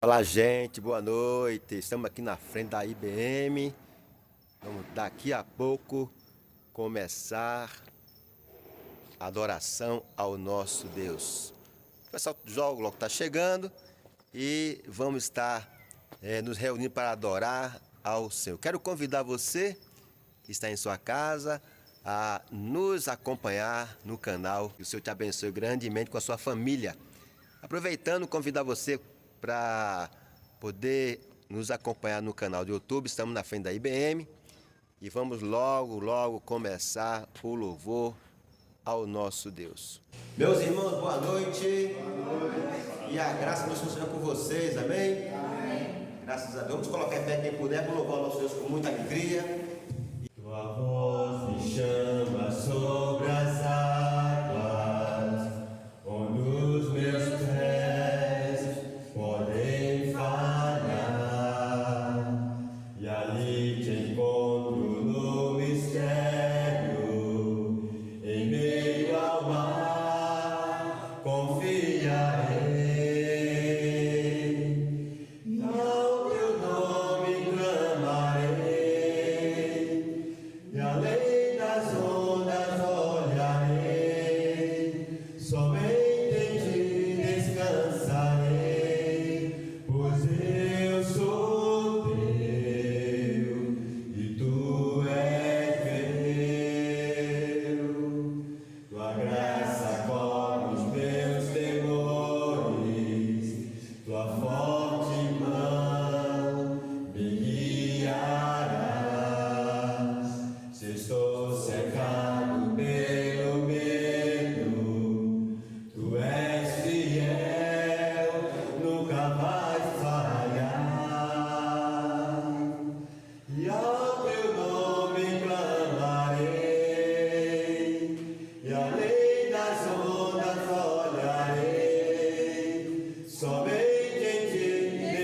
Fala, gente, boa noite. Estamos aqui na frente da IBM. Vamos daqui a pouco começar a adoração ao nosso Deus. O pessoal do jogo logo está chegando e vamos estar nos reunindo para adorar ao Senhor. Quero convidar você que está em sua casa a nos acompanhar no canal. Que o Senhor te abençoe grandemente com a sua família. Aproveitando, convidar você para poder nos acompanhar no canal do YouTube. Estamos na frente da IBM e vamos logo começar o louvor ao nosso Deus. Meus irmãos, boa noite. Boa noite. E a graça de Deus seja com vocês, amém? Amém. Graças a Deus. Vamos colocar em pé quem puder para louvar o nosso Deus com muita alegria. Tua voz me chama sobre as águas, onde os meus pés podem falhar, e ali te encontro no mistério, em meio ao mar, confiarei, e ao teu nome clamarei, e além das ondas olharei, somente em ti descansarei, pois eu sou teu e tu és meu. Tua graça cobre os meus temores, tua forte mão me guiarás. Se estou cercado pelo medo, tu és fiel, nunca vais falhar. E ao teu nome clamarei, e além das ondas olharei, somente em ti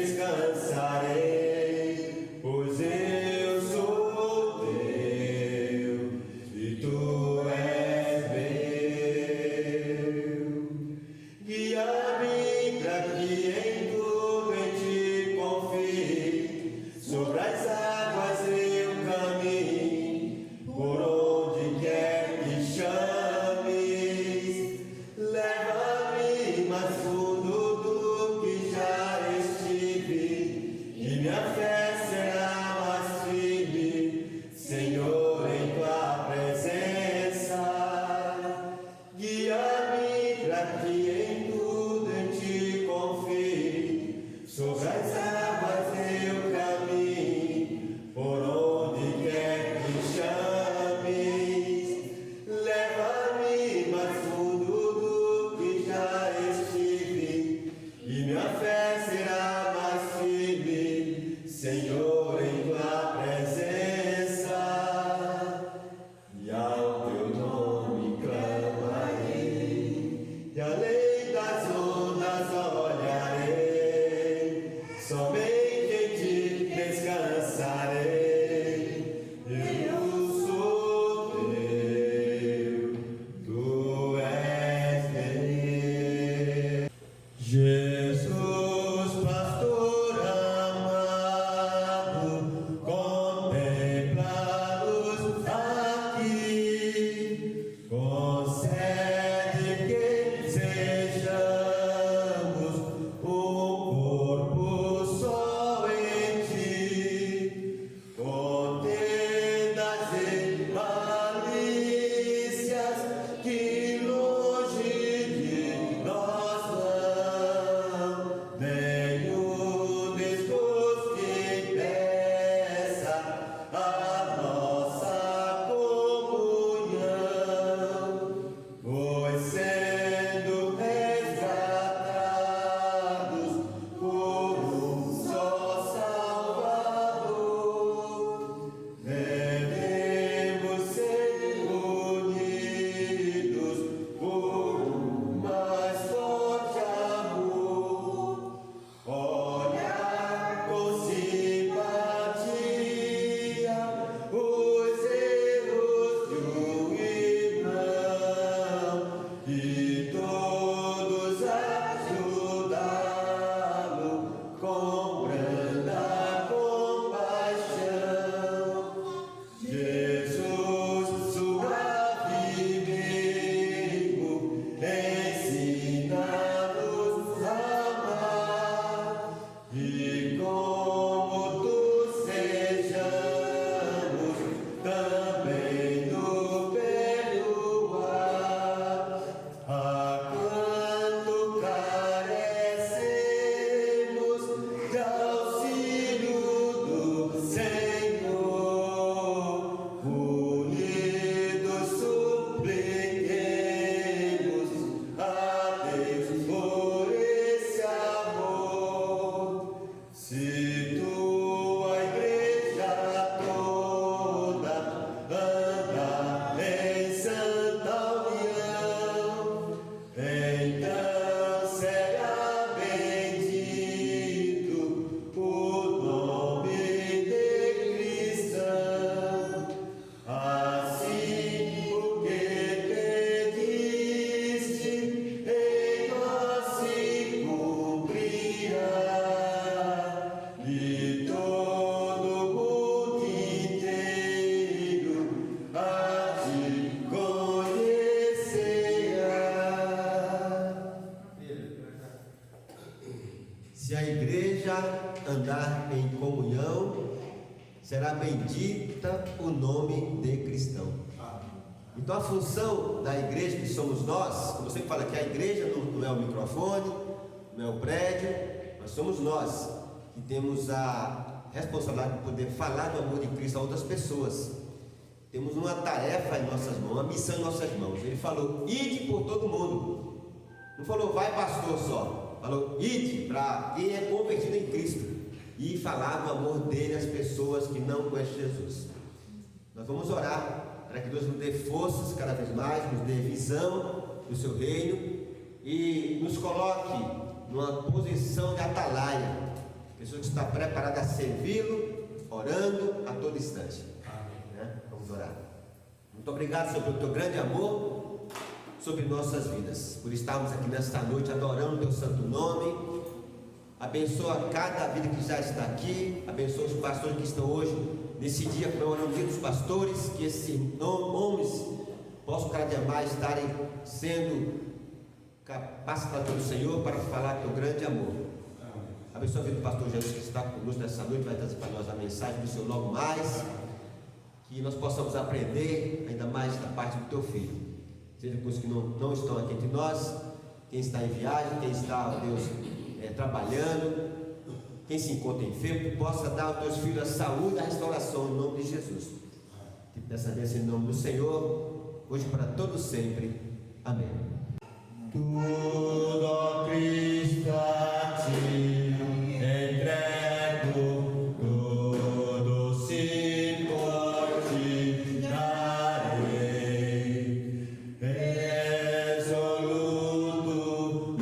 descansarei, pois eu sou teu e tu és meu. Guia-me para que em tudo em ti confie, sobre as águas eu caminho, por onde quer que chames, leva-me mais fundo do que já estive, e minha fé será mais firme, Senhor, em tua presença. Guia-me para que em tudo em ti confie, sobre as águas eu caminho, por onde quer que chames, leva-me mais fundo do que já estive, e minha fé será mais firme, Senhor, em tua presença, e ao teu nome clamarei, e além das ondas olharei, igreja andar em comunhão, será bendita o nome de cristão. Então a função da igreja, que somos nós, como você fala que a igreja não é o microfone, não é o prédio, mas somos nós que temos a responsabilidade de poder falar do amor de Cristo a outras pessoas. Temos uma tarefa em nossas mãos, uma missão em nossas mãos. Ele falou, ide por todo mundo. Não falou, vai pastor só. Falou, ide para quem é convertido em Cristo e falar do amor dele às pessoas que não conhecem Jesus. Nós vamos orar para que Deus nos dê forças cada vez mais, nos dê visão do seu reino e nos coloque numa posição de atalaia, pessoa que está preparada a servi-lo, orando a todo instante. Vamos orar. Muito obrigado, Senhor, pelo teu grande amor sobre nossas vidas, por estarmos aqui nesta noite adorando o teu santo nome. Abençoa cada vida que já está aqui, abençoa os pastores que estão hoje nesse dia comemorando o dia dos pastores, que esses homens possam cada dia mais estarem sendo capacitados pelo Senhor para falar do teu grande amor. Abençoa a vida do pastor Jesus que está conosco nessa noite, vai trazer para nós a mensagem do Senhor logo mais, que nós possamos aprender ainda mais da parte do teu filho, seja com os que não estão aqui entre nós, quem está em viagem, quem está, ó Deus, trabalhando, quem se encontra enfermo, que possa dar aos teus filhos a saúde e a restauração em nome de Jesus. Que dessa vez em nome do Senhor, hoje para todos sempre. Amém. Tudo, ó Cristo, a ti entrego, tudo se por ti darei, resoluto,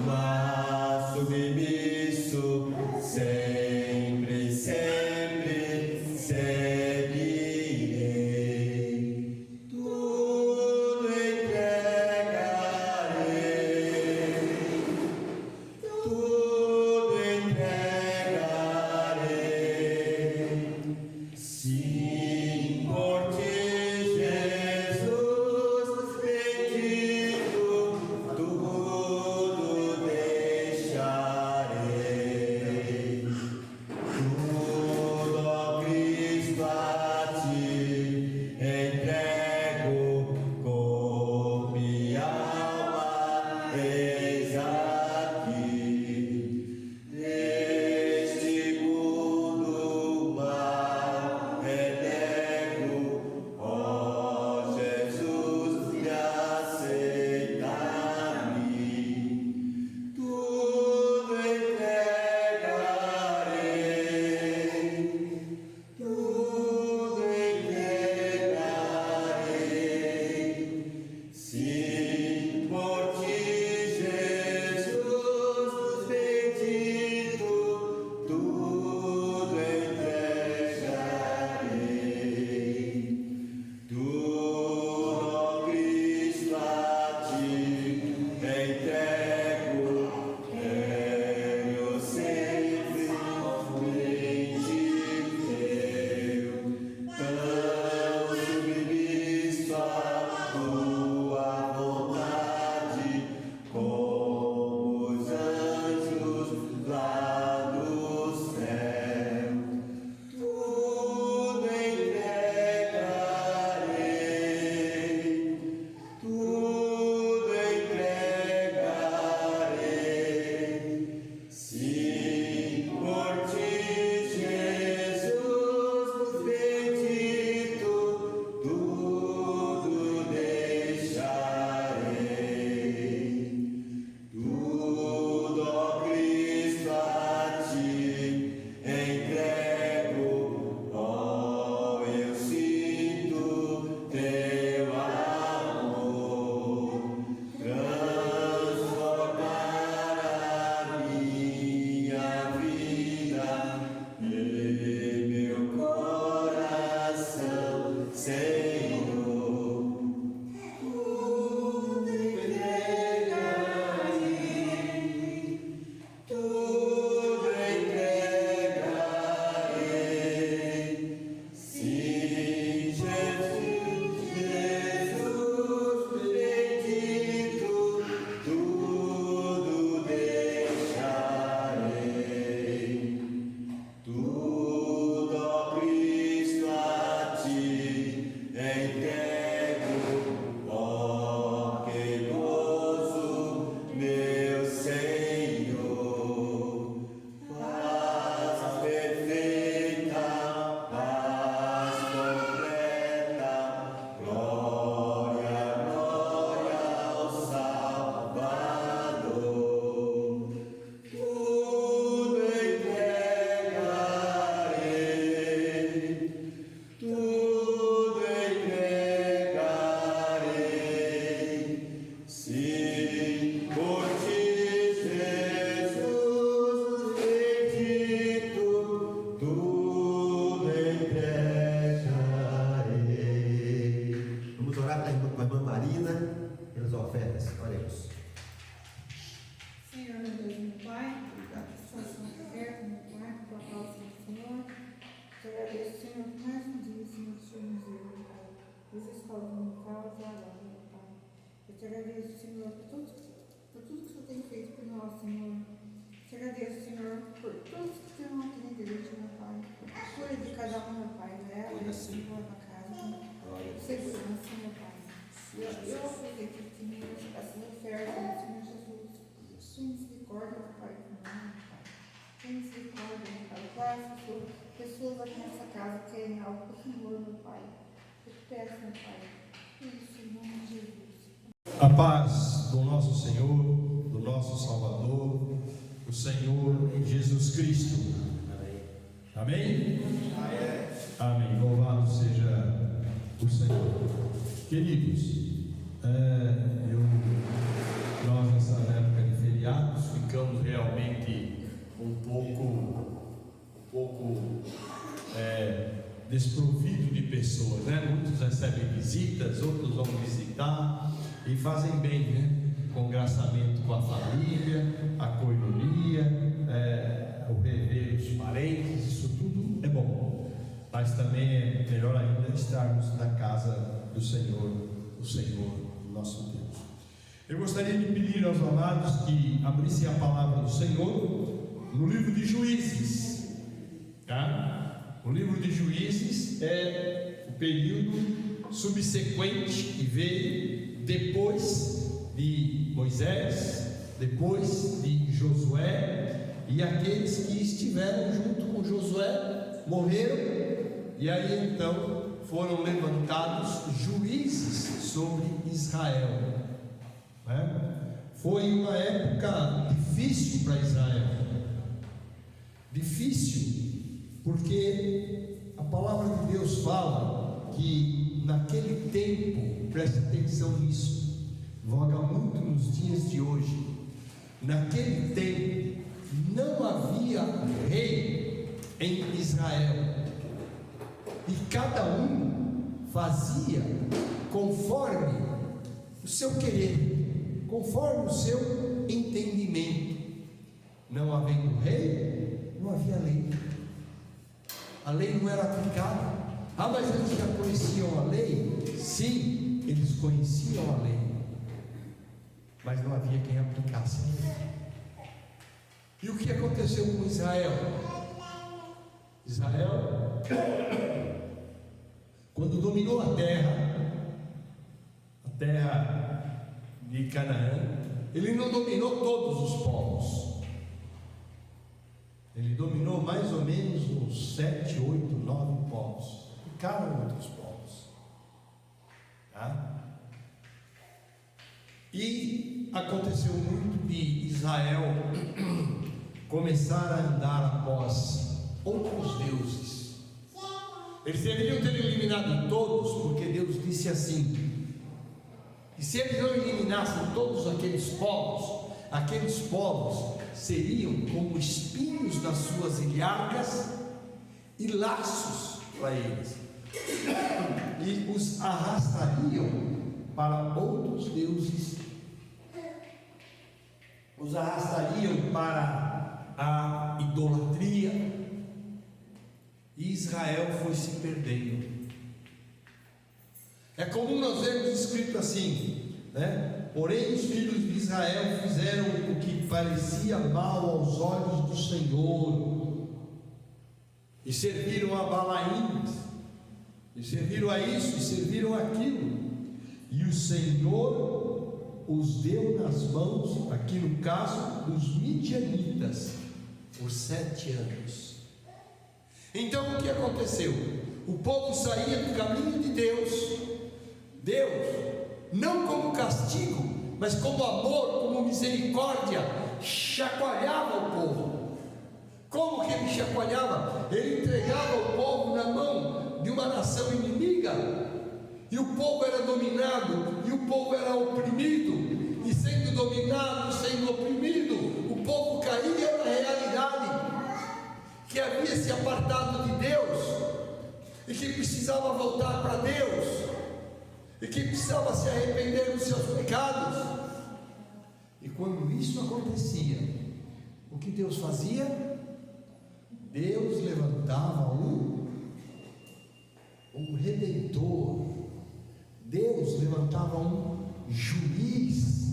mas submisso, sempre, sempre seguirei. Tudo entregarei, tudo entregarei. proteção, meu Pai, dela, e Senhor, na casa, segurança, meu Pai. Eu aproveito que tinha essa oferta, Senhor Jesus. Tem misericórdia, meu Pai, meu Pai. Tem misericórdia, meu Pai. Quais pessoas aqui nessa casa querem algo do Senhor, meu Pai. Eu peço, meu Pai, isso em nome de Jesus. A paz do nosso Senhor, do nosso Salvador, o Senhor Jesus Cristo. Amém? Amém. Louvado seja o Senhor. Queridos, nós nessa época de feriados ficamos realmente um pouco desprovido de pessoas, né? Muitos recebem visitas, outros vão visitar e fazem bem, né? Congraçamento com a família, a coinonia, o rever os parentes, isso tudo é bom, mas também é melhor ainda estarmos na casa do Senhor, o Senhor nosso Deus. Eu gostaria de pedir aos amados que abrissem a palavra do Senhor no livro de Juízes, tá? O livro de Juízes é o período subsequente que veio depois de Moisés, depois de Josué, e aqueles que estiveram junto com Josué morreram, e aí então foram levantados juízes sobre Israel, né? Foi uma época difícil para Israel, difícil, porque a palavra de Deus fala que naquele tempo, preste atenção nisso, voga muito nos dias de hoje, naquele tempo não havia rei em Israel, e cada um fazia conforme o seu querer, conforme o seu entendimento. Não havendo rei, não havia lei. A lei não era aplicada. Ah, mas eles já conheciam a lei? Sim, eles conheciam a lei, mas não havia quem aplicasse. E o que aconteceu com Israel? Israel, quando dominou a terra de Canaã, ele não dominou todos os povos. Ele dominou mais ou menos uns 7, 8, 9 povos. Ficaram outros povos, tá? E aconteceu muito de Israel começar a andar após outros deuses. Eles deveriam ter eliminado todos, porque Deus disse assim: e se eles não eliminassem todos aqueles povos seriam como espinhos nas suas ilhargas e laços para eles, e os arrastariam para outros deuses, os arrastariam para a idolatria, e Israel foi se perdendo. É comum nós vermos escrito assim, né? Porém os filhos de Israel fizeram o que parecia mal aos olhos do Senhor, e serviram a Balaíns, e serviram a isso, e serviram aquilo, e o Senhor os deu nas mãos, aqui no caso dos midianitas, por 7 anos. Então o que aconteceu? O povo saía do caminho de Deus, não como castigo, mas como amor, como misericórdia, chacoalhava o povo. Como que ele chacoalhava? Ele entregava o povo na mão de uma nação inimiga, e o povo era dominado, e o povo era oprimido, e sendo dominado, sendo oprimido, o povo caía na realidade que havia se apartado de Deus, e que precisava voltar para Deus, e que precisava se arrepender dos seus pecados. E quando isso acontecia, o que Deus fazia? Deus levantava um redentor, Deus levantava um juiz,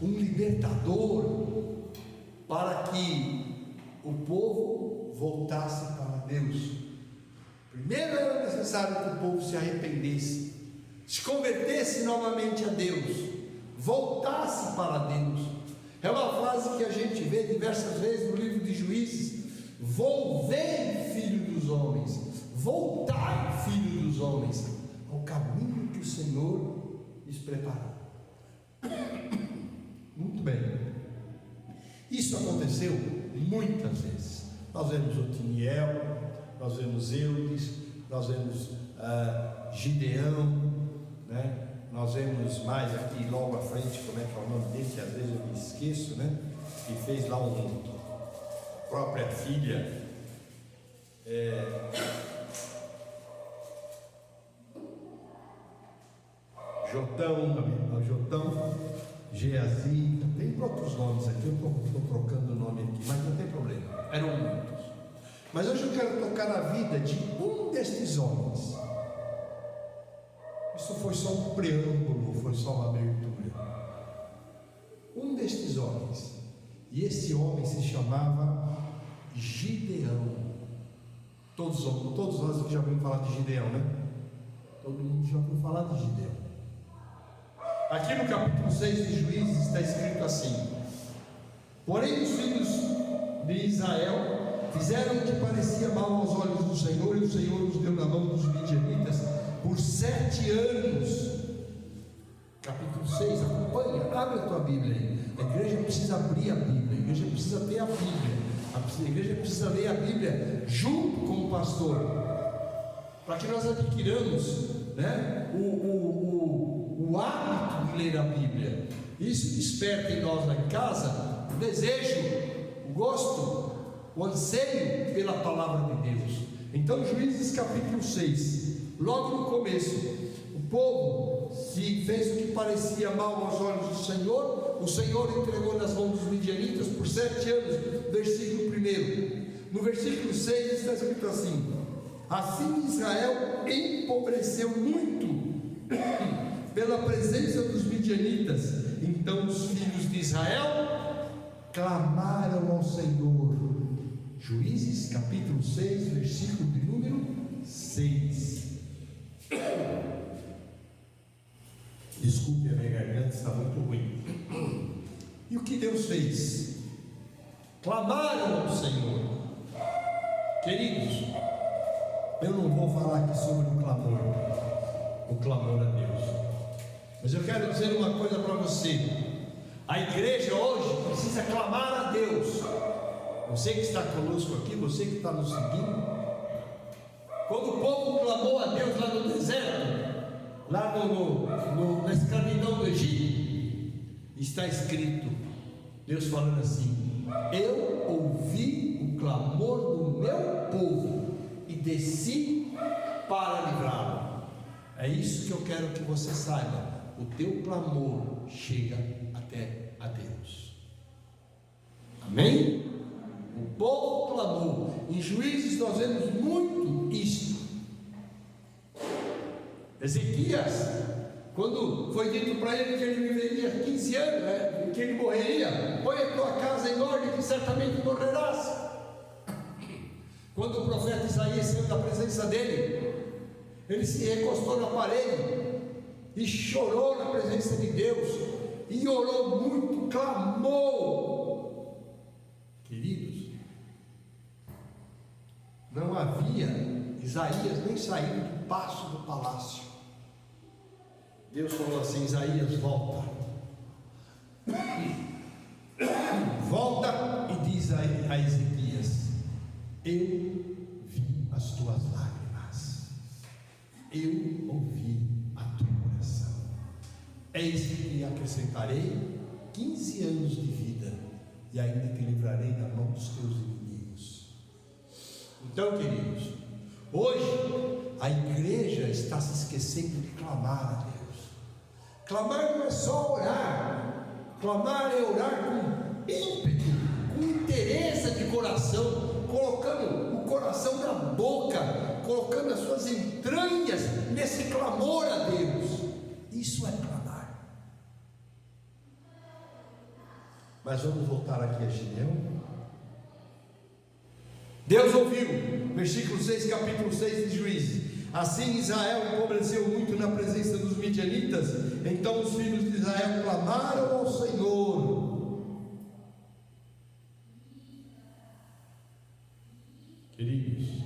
um libertador, para que o povo voltasse para Deus. Primeiro era necessário que o povo se arrependesse, se convertesse novamente a Deus, voltasse para Deus. É uma frase que a gente vê diversas vezes no livro de Juízes: volvei, filho dos homens, voltai, filho dos homens, ao caminho que o Senhor lhes preparou. Muito bem, isso aconteceu muitas vezes. Nós vemos Otiniel, nós vemos Eudes, nós vemos Gideão, né? Nós vemos mais aqui logo à frente, como é que é o nome dele, que às vezes eu me esqueço, né? Que fez lá própria filha, Jotão, Geazi, tem outros nomes aqui, eu estou trocando o nome aqui, mas não tem problema, eram muitos. Mas hoje eu quero tocar na vida de um destes homens. Isso foi só um preâmbulo, foi só uma abertura. Um destes homens, e esse homem se chamava Gideão. Todos nós aqui já ouvimos falar de Gideão, né? Todo mundo já ouviu falar de Gideão. Aqui no capítulo 6 de Juízes está escrito assim: porém os filhos de Israel fizeram o que parecia mal aos olhos do Senhor, e o Senhor os deu na mão dos midianitas por 7 anos. Capítulo 6, acompanha, abre a tua Bíblia aí. A igreja precisa abrir a Bíblia, a igreja precisa ter a Bíblia, a igreja precisa ler a Bíblia junto com o pastor, para que nós adquiramos, né, o hábito de ler a Bíblia. Isso desperta em nós lá em casa o desejo, o gosto, o anseio pela palavra de Deus. Então, Juízes capítulo 6, logo no começo, o povo se fez o que parecia mal aos olhos do Senhor. O Senhor entregou nas mãos dos midianitas por 7 anos. Versículo 1. No versículo 6 está escrito assim: assim Israel empobreceu muito pela presença dos midianitas. Então os filhos de Israel clamaram ao Senhor. Juízes capítulo 6, versículo de número 6. Desculpe, a minha garganta está muito ruim. E o que Deus fez? Clamaram ao Senhor. Queridos, eu não vou falar aqui sobre o clamor a Deus, mas eu quero dizer uma coisa para você. A igreja hoje precisa clamar a Deus. Você que está conosco aqui, você que está nos seguindo, quando o povo clamou a Deus lá no deserto, lá na escravidão do Egito, está escrito, Deus falando assim: eu ouvi o clamor do meu povo e desci para livrá-lo. É isso que eu quero que você saiba. O teu clamor chega até a Deus. Amém? O povo clamou. Em Juízes nós vemos muito isso. Ezequias, quando foi dito para ele que ele viveria 15 anos, que ele morreria: põe a tua casa em ordem, que certamente morrerás. Quando o profeta Isaías saiu da presença dele, ele se recostou na parede e chorou na presença de Deus, e orou muito, clamou. Queridos, não havia Isaías nem saído do paço do palácio. Deus falou assim: Isaías, volta. Volta e diz a Ezequias: eu vi as tuas lágrimas, eu ouvi a tua oração. Eis que acrescentarei 15 anos de vida, e ainda te livrarei da mão dos teus inimigos. Então, queridos, hoje a igreja está se esquecendo de clamar a Deus. Clamar não é só orar. Clamar é orar com ímpeto, com interesse de coração, colocando o coração na boca, colocando as suas entranhas nesse clamor a Deus. Isso é clamar. Mas vamos voltar aqui a Gideão. Deus ouviu, versículo 6, capítulo 6 de Juízes. Assim Israel empobreceu muito na presença dos midianitas. Então os filhos de Israel clamaram ao Senhor. Queridos,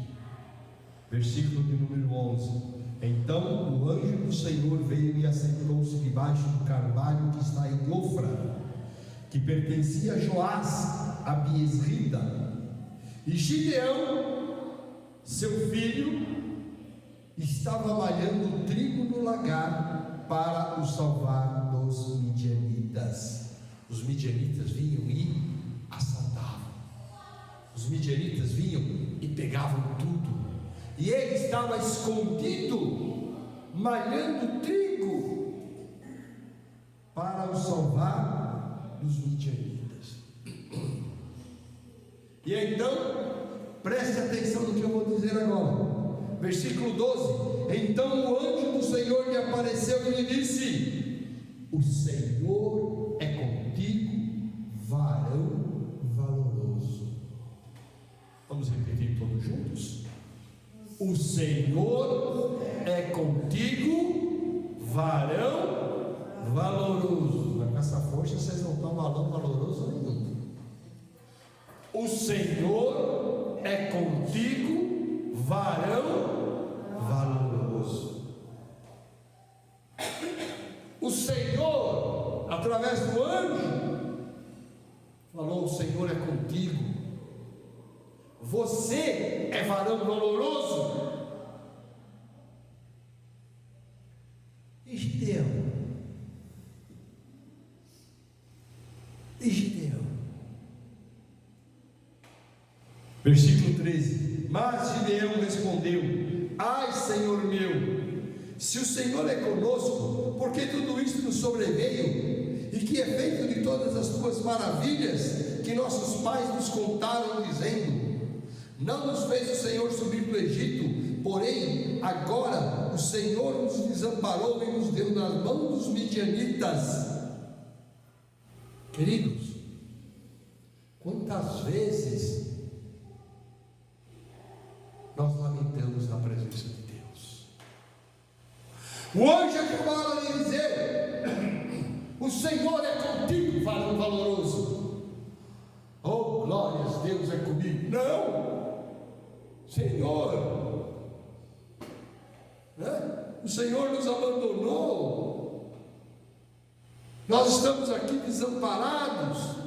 versículo de número 11. Então o anjo do Senhor veio e assentou-se debaixo do carvalho que está em Ofra, que pertencia a Joás, a Biesrita. E Gideão, seu filho, estava malhando trigo no lagar para o salvar dos midianitas. Os midianitas vinham e assaltavam. Os midianitas vinham e pegavam tudo. E ele estava escondido, malhando trigo para o salvar dos midianitas. E então, preste atenção no que eu vou dizer agora. Versículo 12. Então o anjo do Senhor lhe apareceu e lhe disse: o Senhor é contigo, varão valoroso. Vamos repetir todos juntos? O Senhor é contigo, varão valoroso. Mas com essa força vocês não estão valoroso nenhum. O Senhor é contigo, varão valoroso. O Senhor, através do anjo, falou: o Senhor é contigo. Você é varão valoroso. E Gideão? E Gideão? Versículo 13. Mas Gideão respondeu: ai, Senhor meu, se o Senhor é conosco, por que tudo isso nos sobreveio? E que é feito de todas as tuas maravilhas que nossos pais nos contaram, dizendo: não nos fez o Senhor subir do Egito, porém agora o Senhor nos desamparou e nos deu nas mãos dos midianitas. Queridos, quantas vezes nós lamentamos na presença de Deus? O anjo acabou de dizer: o Senhor é contigo, varão valoroso. Oh, glórias, Deus é comigo. Não, Senhor, o Senhor nos abandonou. Nós estamos aqui desamparados.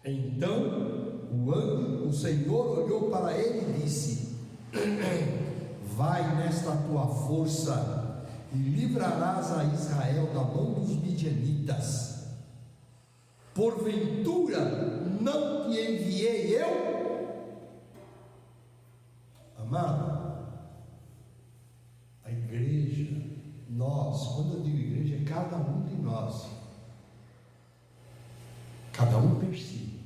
Então o Senhor olhou para ele e disse: vai nesta tua força e livrarás a Israel da mão dos midianitas. Porventura não te enviei eu? Amado, a igreja, nós, quando eu digo igreja, é cada um de nós, cada um per si.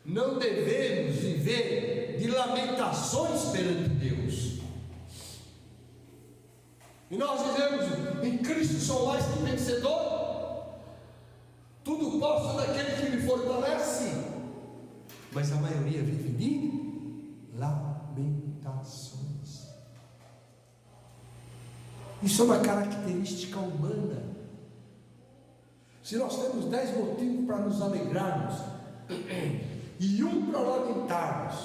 Não devemos viver de lamentações perante Deus. E nós dizemos: em Cristo sou mais que vencedor. Tudo posso naquele que me fortalece. Mas a maioria vive de lamentações. Isso é uma característica humana. Se nós temos 10 motivos para nos alegrarmos e um para lamentarmos,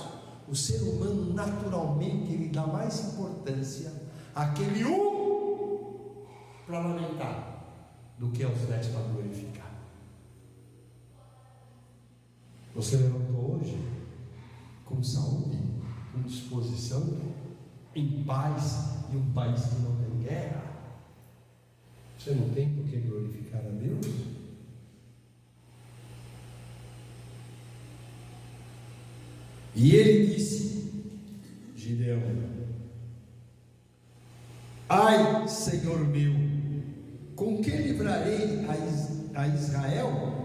o ser humano naturalmente ele dá mais importância àquele um para lamentar do que aos 10 para glorificar. Você levantou hoje com saúde, com disposição, em paz, em um país que não tem guerra. Você não tem por que glorificar a Deus? E ele disse, Gideão: ai, Senhor meu, com que livrarei a Israel?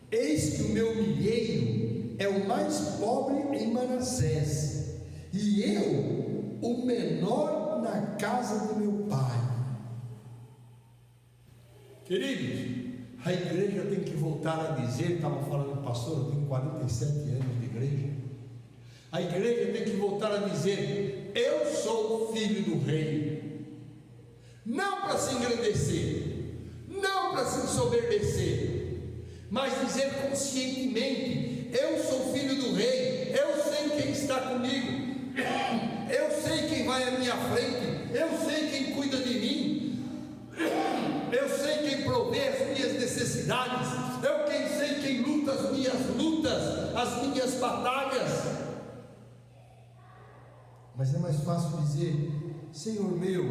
Eis que o meu milheiro é o mais pobre em Manassés, e eu o menor na casa do meu pai. Queridos, a igreja tem que voltar a dizer, estava falando, pastor, eu tenho 47 anos de A igreja tem que voltar a dizer: eu sou filho do rei. Não para se engrandecer, não para se ensoberbecer, mas dizer conscientemente: eu sou filho do rei, eu sei quem está comigo, eu sei quem vai à minha frente, eu sei quem cuida de mim, eu sei quem provê as minhas necessidades, eu sei quem luta as minhas lutas, as minhas batalhas. Mas é mais fácil dizer: Senhor meu,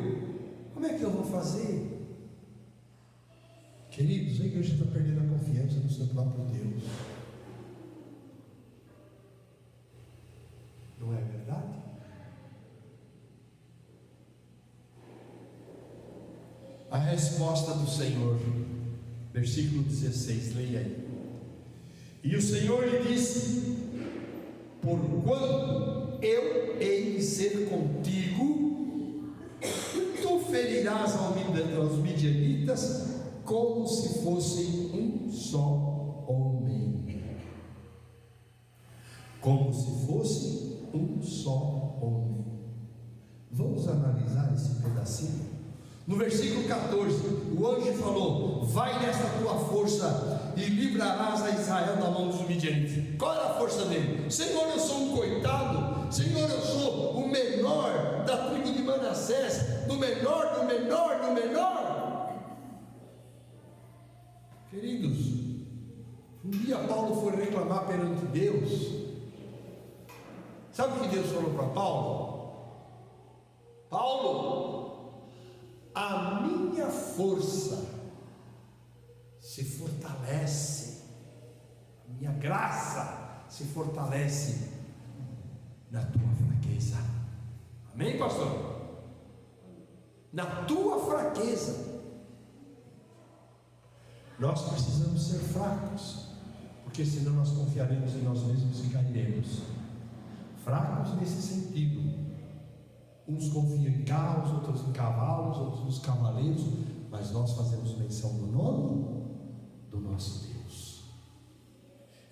como é que eu vou fazer? Queridos, a igreja está perdendo a confiança no seu próprio Deus. Não é verdade? A resposta do Senhor, versículo 16, leia aí. E o Senhor lhe disse: porquanto eu hei de ser contigo, tu ferirás aos midianitas como se fossem um só homem. Como se fosse um só homem. Vamos analisar esse pedacinho. No versículo 14, o anjo falou: vai nesta tua força e livrarás a Israel da mão dos midianitas. Qual era a força dele? Senhor, eu sou um coitado. Senhor, eu sou o menor da tribo de Manassés, do menor, do menor, do menor. Queridos, um dia Paulo foi reclamar perante Deus. Sabe o que Deus falou para Paulo? Paulo, a minha força se fortalece, a minha graça se fortalece na tua fraqueza. Amém, pastor? Na tua fraqueza. Nós precisamos ser fracos, porque senão nós confiaremos em nós mesmos e cairemos. Fracos nesse sentido. Uns confiam em carros, outros em cavalos, outros nos cavaleiros, mas nós fazemos menção do nome do nosso Deus.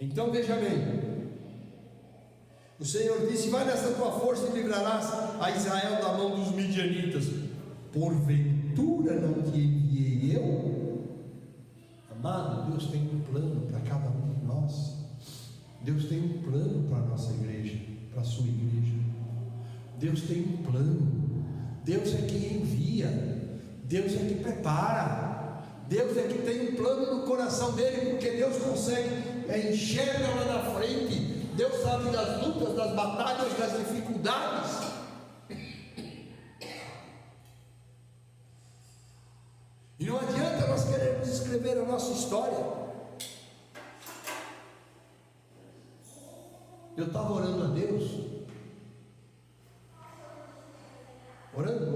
Então veja bem, o Senhor disse: vai nessa tua força e livrarás a Israel da mão dos midianitas. Porventura não te enviei eu? Amado, Deus tem um plano para cada um de nós. Deus tem um plano para a nossa igreja, para a sua igreja. Deus tem um plano. Deus é quem envia, Deus é que prepara, Deus é que tem um plano no coração dele, porque Deus consegue enxerga lá na frente. Deus sabe das lutas, das batalhas, das dificuldades. E não adianta nós queremos escrever a nossa história. Eu estava orando a Deus, orando,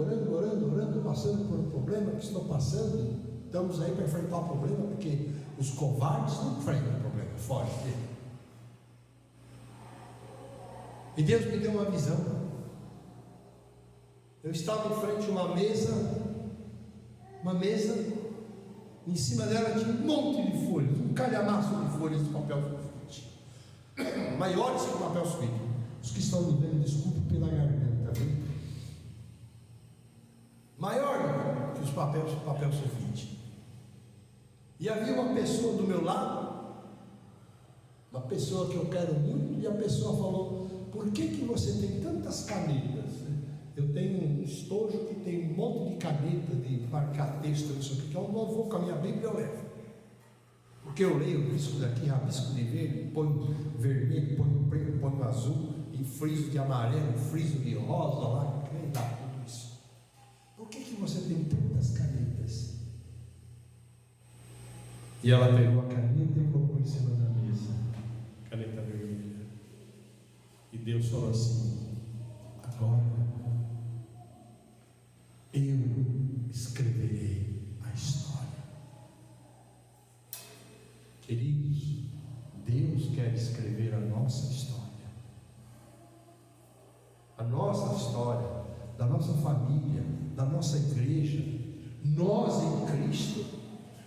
passando por um problema que estou passando. Estamos aí para enfrentar o problema, porque os covardes não enfrentam o problema, fogem dele. E Deus me deu uma visão. Eu estava em frente a uma mesa, em cima dela tinha um monte de folhas, um calhamaço de folhas de papel sulfite, maiores que o papel sulfite. Os que estão me vendo, desculpe pela garganta, viu? Maior que os papel sulfite. E havia uma pessoa do meu lado, uma pessoa que eu quero muito, e a pessoa falou: por que você tem tantas canetas? Eu tenho um estojo que tem um monte de caneta de marcar texto, não sei o que, então eu vou com a minha Bíblia e eu levo. Porque eu leio risco daqui, rabisco de verde, ponho vermelho, ponho preto, ponho azul, e friso de amarelo, friso de rosa, lá, que dá tudo isso. Por que você tem tantas canetas? E ela pegou a caneta e colocou em cima da mesa, caneta vermelha. E Deus falou assim: agora eu escreverei a história. Queridos, Deus quer escrever a nossa história. A nossa história, da nossa família, da nossa igreja. Nós em Cristo.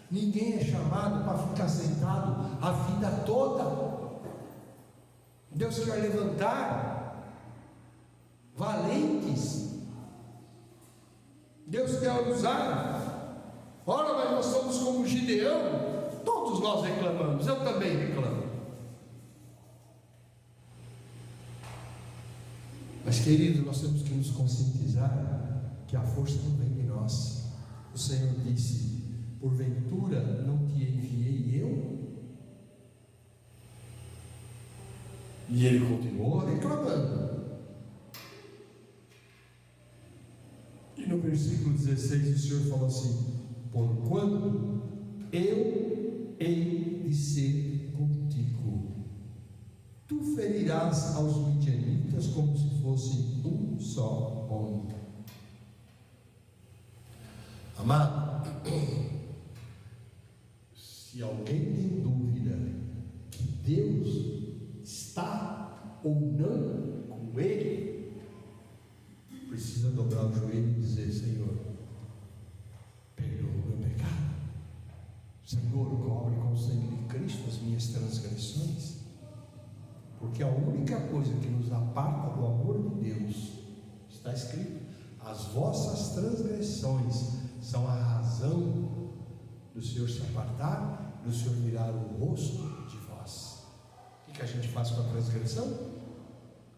Ninguém é chamado para ficar sentado a vida toda. Deus quer levantar valentes. Deus quer usar. Ora, mas nós somos como Gideão. Todos nós reclamamos, eu também reclamo. Mas, querido, nós temos que nos conscientizar que a força não vem de nós. O Senhor disse: porventura não te enviei eu? E ele continuou reclamando. E no versículo 16 o Senhor falou assim: porquanto eu hei de ser contigo, tu ferirás aos midianitas como se fosse um só homem. Amado, se alguém tem dúvida que Deus está ou não com ele, precisa dobrar o joelho e dizer: Senhor, perdoa o meu pecado. Senhor, cobre com o sangue de Cristo as minhas transgressões. Porque a única coisa que nos aparta do amor de Deus, está escrito: as vossas transgressões são a razão do Senhor se apartar, do Senhor virar o rosto de vós. O que a gente faz com a transgressão?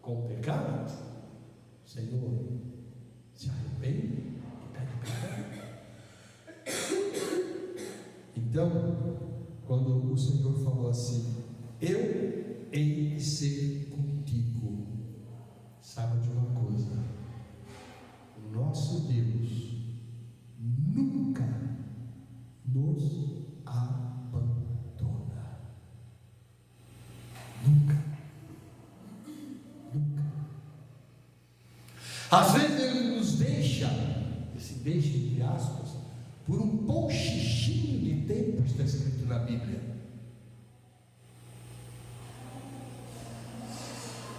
Com o pecado? Senhor, se arrepende e pede perdão. Então, quando o Senhor falou assim: eu hei de ser contigo, saiba de uma coisa: o nosso Deus nunca nos abandona. Nunca. Nunca. Às vezes ele nos deixa, esse deixa entre aspas, por um pouquinho de tempo, está escrito na Bíblia.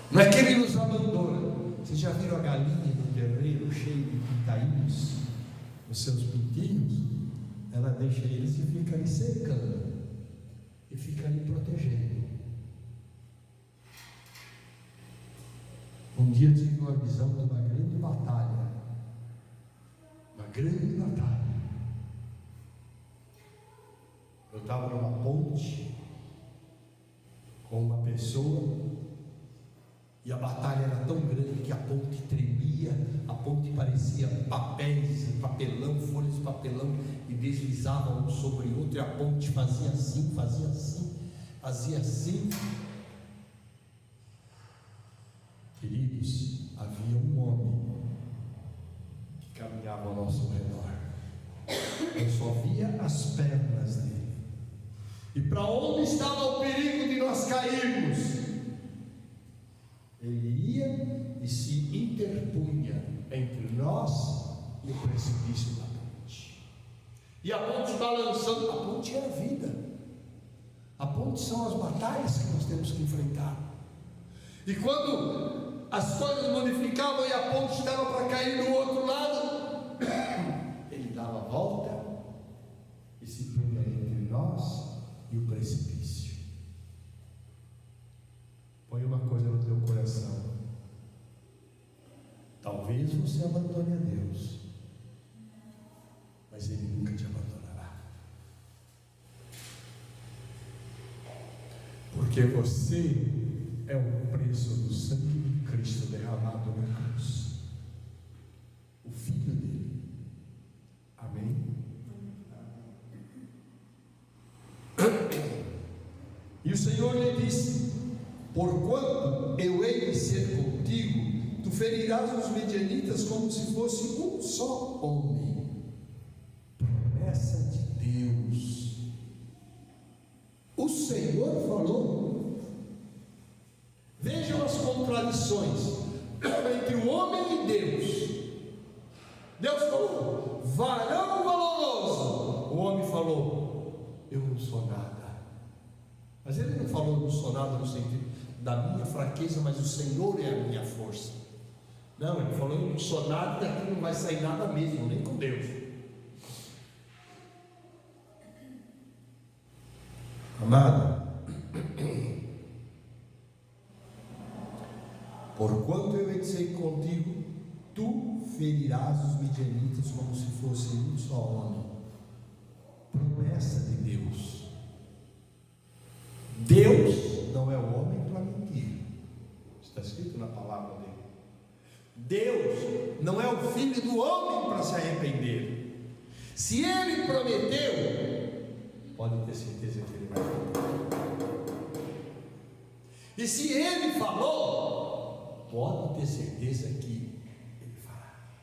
Não é que ele nos abandona. Vocês já viram a galinha no terreiro cheio de pintainhos, os seus pintinhos? Ela deixa eles e fica ali cercando, e fica ali protegendo. Um dia eu tive uma visão de uma grande batalha. Uma grande batalha. Eu estava numa ponte com uma pessoa, e a batalha era tão grande que a ponte tremia, a ponte parecia papéis, papelão, folhas de papelão, e deslizavam um sobre o outro, e a ponte fazia assim, fazia assim, fazia assim. Queridos, havia um homem que caminhava ao nosso redor. Eu só via as pernas dele. E para onde estava o perigo de nós cairmos? Ele ia e se interpunha entre nós e o precipício da ponte. E a ponte balançando. A ponte é a vida. A ponte são as batalhas que nós temos que enfrentar. E quando as coisas modificavam e a ponte estava para cair do outro lado, ele dava a volta e se punha entre nós e o precipício. Põe uma coisa no teu coração: talvez você abandone a Deus, mas Ele nunca te abandonará, porque você é o preço do sangue de Cristo derramado na cruz, o Filho dele. Amém? E o Senhor lhe disse: porquanto eu hei de ser contigo, tu ferirás os medianitas como se fosse um só homem. Promessa de Deus. O Senhor falou. Vejam as contradições entre o homem e Deus. Deus falou: varão valoroso. O homem falou: eu não sou nada. Mas ele não falou não sou nada no sentido da minha fraqueza, mas o Senhor é a minha força. Não, ele falou: eu não sou nada, daqui não vai sair nada mesmo, nem com Deus. Amado, Porquanto eu hei de ser contigo, tu ferirás os midianitas como se fosse um só homem. Promessa de Deus. Deus não é o homem para mentir. Está escrito na palavra dele. Deus não é o filho do homem para se arrepender. Se ele prometeu, pode ter certeza que ele vai fazer. E se ele falou, pode ter certeza que ele fará.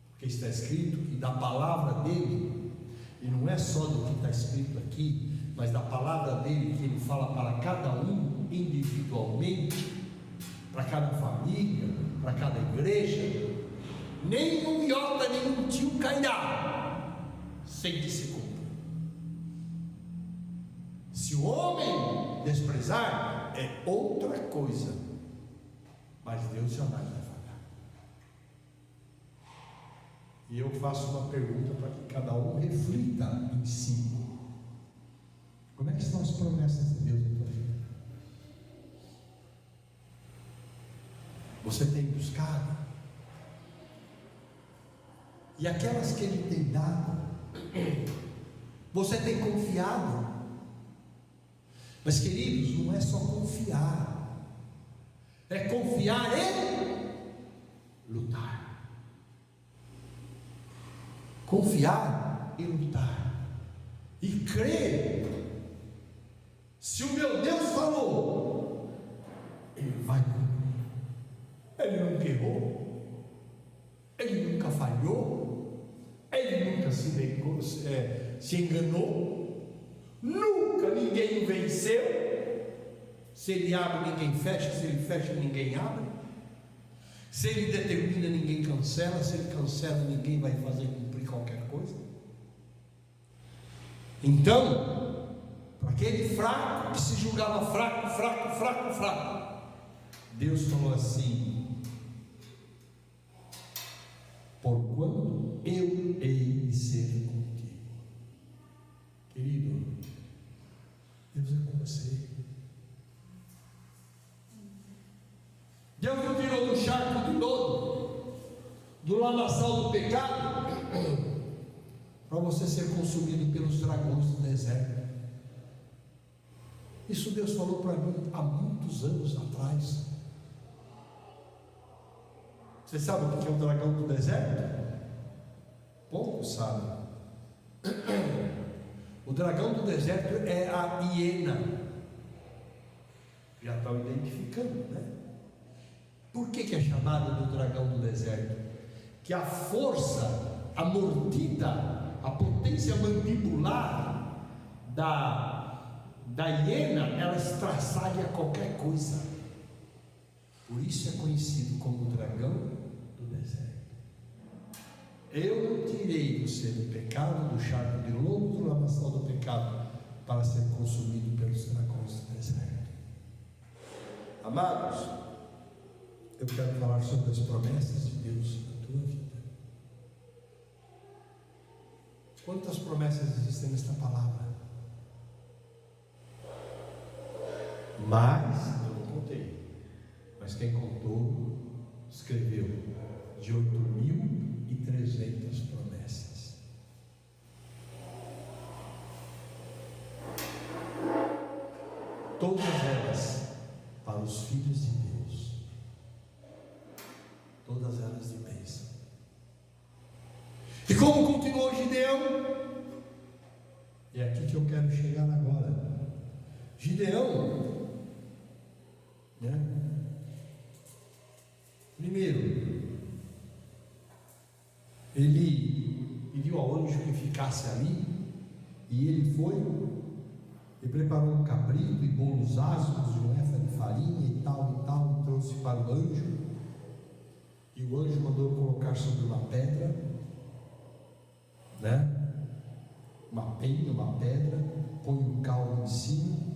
Porque está escrito que da palavra dele, e não é só do que está escrito aqui, mas da palavra dele que ele fala para cada um individualmente, para cada família, para cada igreja, nenhum iota, nenhum tio cairá sem que se cumpra. Se o homem desprezar, é outra coisa, mas Deus jamais vai falhar. E eu faço uma pergunta para que cada um reflita em si. Como é que estão as promessas de Deus na tua vida? Você tem buscado? E aquelas que Ele tem dado, você tem confiado? Mas queridos, não é só confiar, é confiar e lutar. Confiar e lutar. E crer. Se o meu Deus falou, Ele vai cumprir. Ele nunca errou, Ele nunca falhou, Ele nunca se enganou, nunca ninguém venceu. Se Ele abre, ninguém fecha. Se Ele fecha, ninguém abre. Se Ele determina, ninguém cancela. Se Ele cancela, ninguém vai fazer cumprir qualquer coisa. Então, para aquele fraco que se julgava fraco, Deus falou assim: porquanto eu hei de ser contigo. Querido, Deus é com você. Deus te tirou do charco de lodo, do lamaçal do pecado, para você ser consumido pelos dragões do deserto. Isso Deus falou para mim há muitos anos atrás. Você sabe o que é o dragão do deserto? Poucos sabem. O dragão do deserto é a hiena. Já estão identificando, né? Por que é chamada do dragão do deserto? Que a força, a mordida, a potência mandibular da hiena, ela estraçalha qualquer coisa. Por isso é conhecido como o dragão do deserto. Eu não tirei você do pecado, do charco de lodo, do lamaçal do pecado, para ser consumido pelos dragões do deserto. Amados, eu quero falar sobre as promessas de Deus na tua vida. Quantas promessas existem nesta palavra? Mas eu não contei. Mas quem contou, escreveu de 8.300 promessas. Todas elas para os filhos de Deus. Todas elas de bênção. E como continuou Gideão? É aqui que eu quero chegar agora. Gideão, né? Primeiro, ele pediu ao anjo que ficasse ali, e ele foi e preparou um cabrito e bolos ázimos de um efa de farinha e tal, e trouxe para o anjo, e o anjo mandou colocar sobre uma pedra, né? Uma penha, uma pedra, põe um caldo em cima,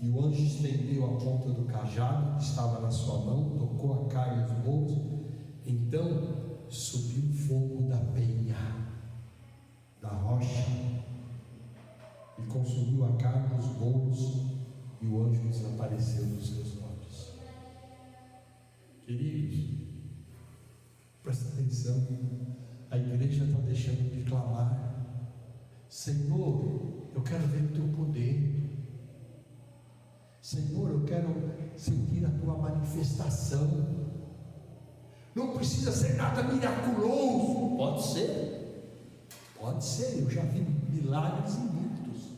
e o anjo estendeu a ponta do cajado que estava na sua mão, tocou a carne dos bolos, então subiu o fogo da penha, da rocha, e consumiu a carne dos bolos, e o anjo desapareceu dos seus olhos. Queridos, presta atenção, a igreja está deixando de clamar: Senhor, eu quero ver o teu poder. Senhor, eu quero sentir a tua manifestação. Não precisa ser nada miraculoso. Pode ser, eu já vi milagres inéditos.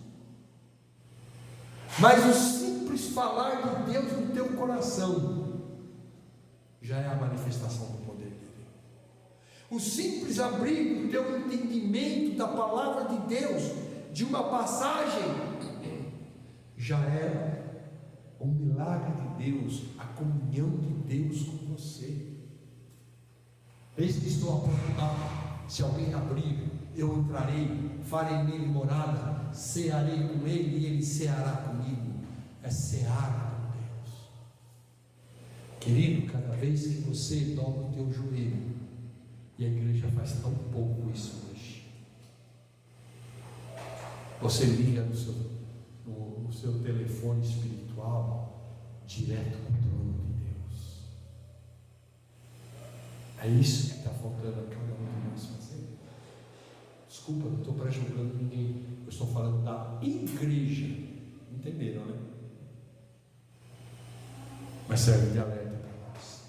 Mas o simples falar de Deus no teu coração já é a manifestação do poder dele. O simples abrir o teu entendimento da palavra de Deus, de uma passagem, já é o milagre de Deus, a comunhão de Deus com você. Eis que estou a porta, se alguém abrir, eu entrarei, farei nele morada, cearei com ele e ele ceará comigo. É cear com Deus. Querido, cada vez que você dobra o teu joelho, e a igreja faz tão pouco isso hoje, você liga no seu telefone espiritual direto com o trono de Deus. É isso que está faltando a cada um de nós fazer. Desculpa, não estou prejudicando ninguém, eu estou falando da igreja. Entenderam, né? Mas serve de alerta para nós.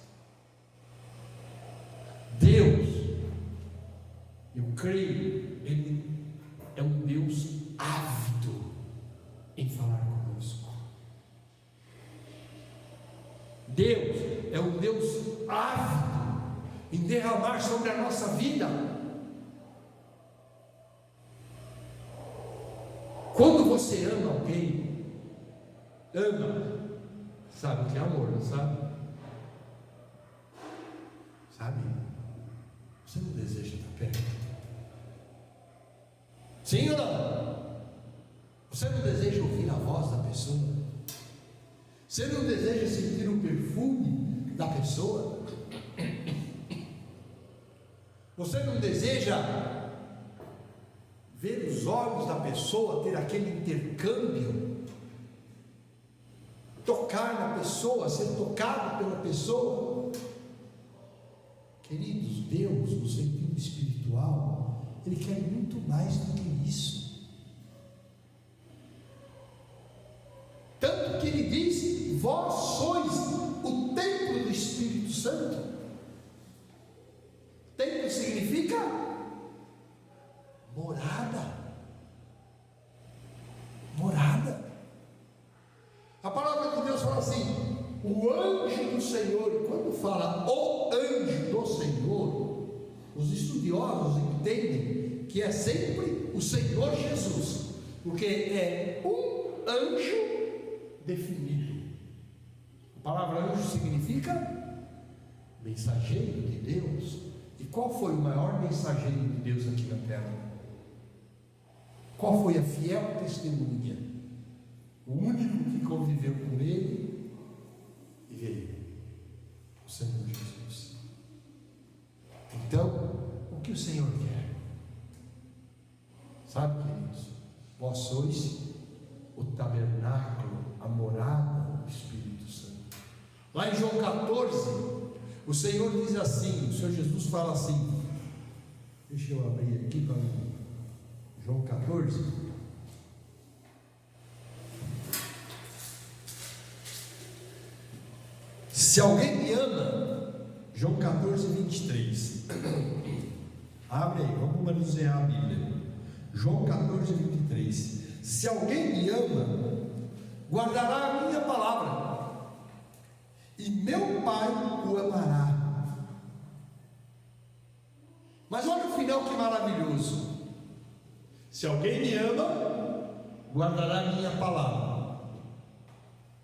Deus, eu creio, Ele é um Deus ávido em falar conosco. Deus é um Deus ávido em derramar sobre a nossa vida. Quando você ama alguém, sabe o que é amor, não sabe? Sabe? Você não deseja estar perto? Sim ou não? Você não deseja ouvir a voz da pessoa? Você não deseja sentir o perfume da pessoa? Você não deseja ver os olhos da pessoa, ter aquele intercâmbio, tocar na pessoa, ser tocado pela pessoa? Queridos, Deus, no sentido espiritual, Ele quer muito mais do que isso. Tanto que Ele diz: vós sois o templo do Espírito Santo. Templo significa morada. Morada. A palavra de Deus fala assim: o anjo do Senhor. E quando fala o anjo do Senhor, os estudiosos entendem que é sempre o Senhor Jesus, porque é um anjo definido. A palavra anjo significa mensageiro de Deus. E qual foi o maior mensageiro de Deus aqui na terra? Qual foi a fiel testemunha? O único que conviveu com Ele e veio, o Senhor Jesus. Então, o que o Senhor quer? Sabe, queridos? Vós sois o tabernáculo, a morada do Espírito Santo. Lá em João 14, o Senhor diz assim, o Senhor Jesus fala assim, deixa eu abrir aqui para João 14. Se alguém me ama, João 14, 23. Abre aí, vamos manusear a Bíblia. João 14, 23. Se alguém me ama, guardará a minha palavra, e meu Pai o amará. Mas olha o final, que maravilhoso. Se alguém me ama, guardará a minha palavra.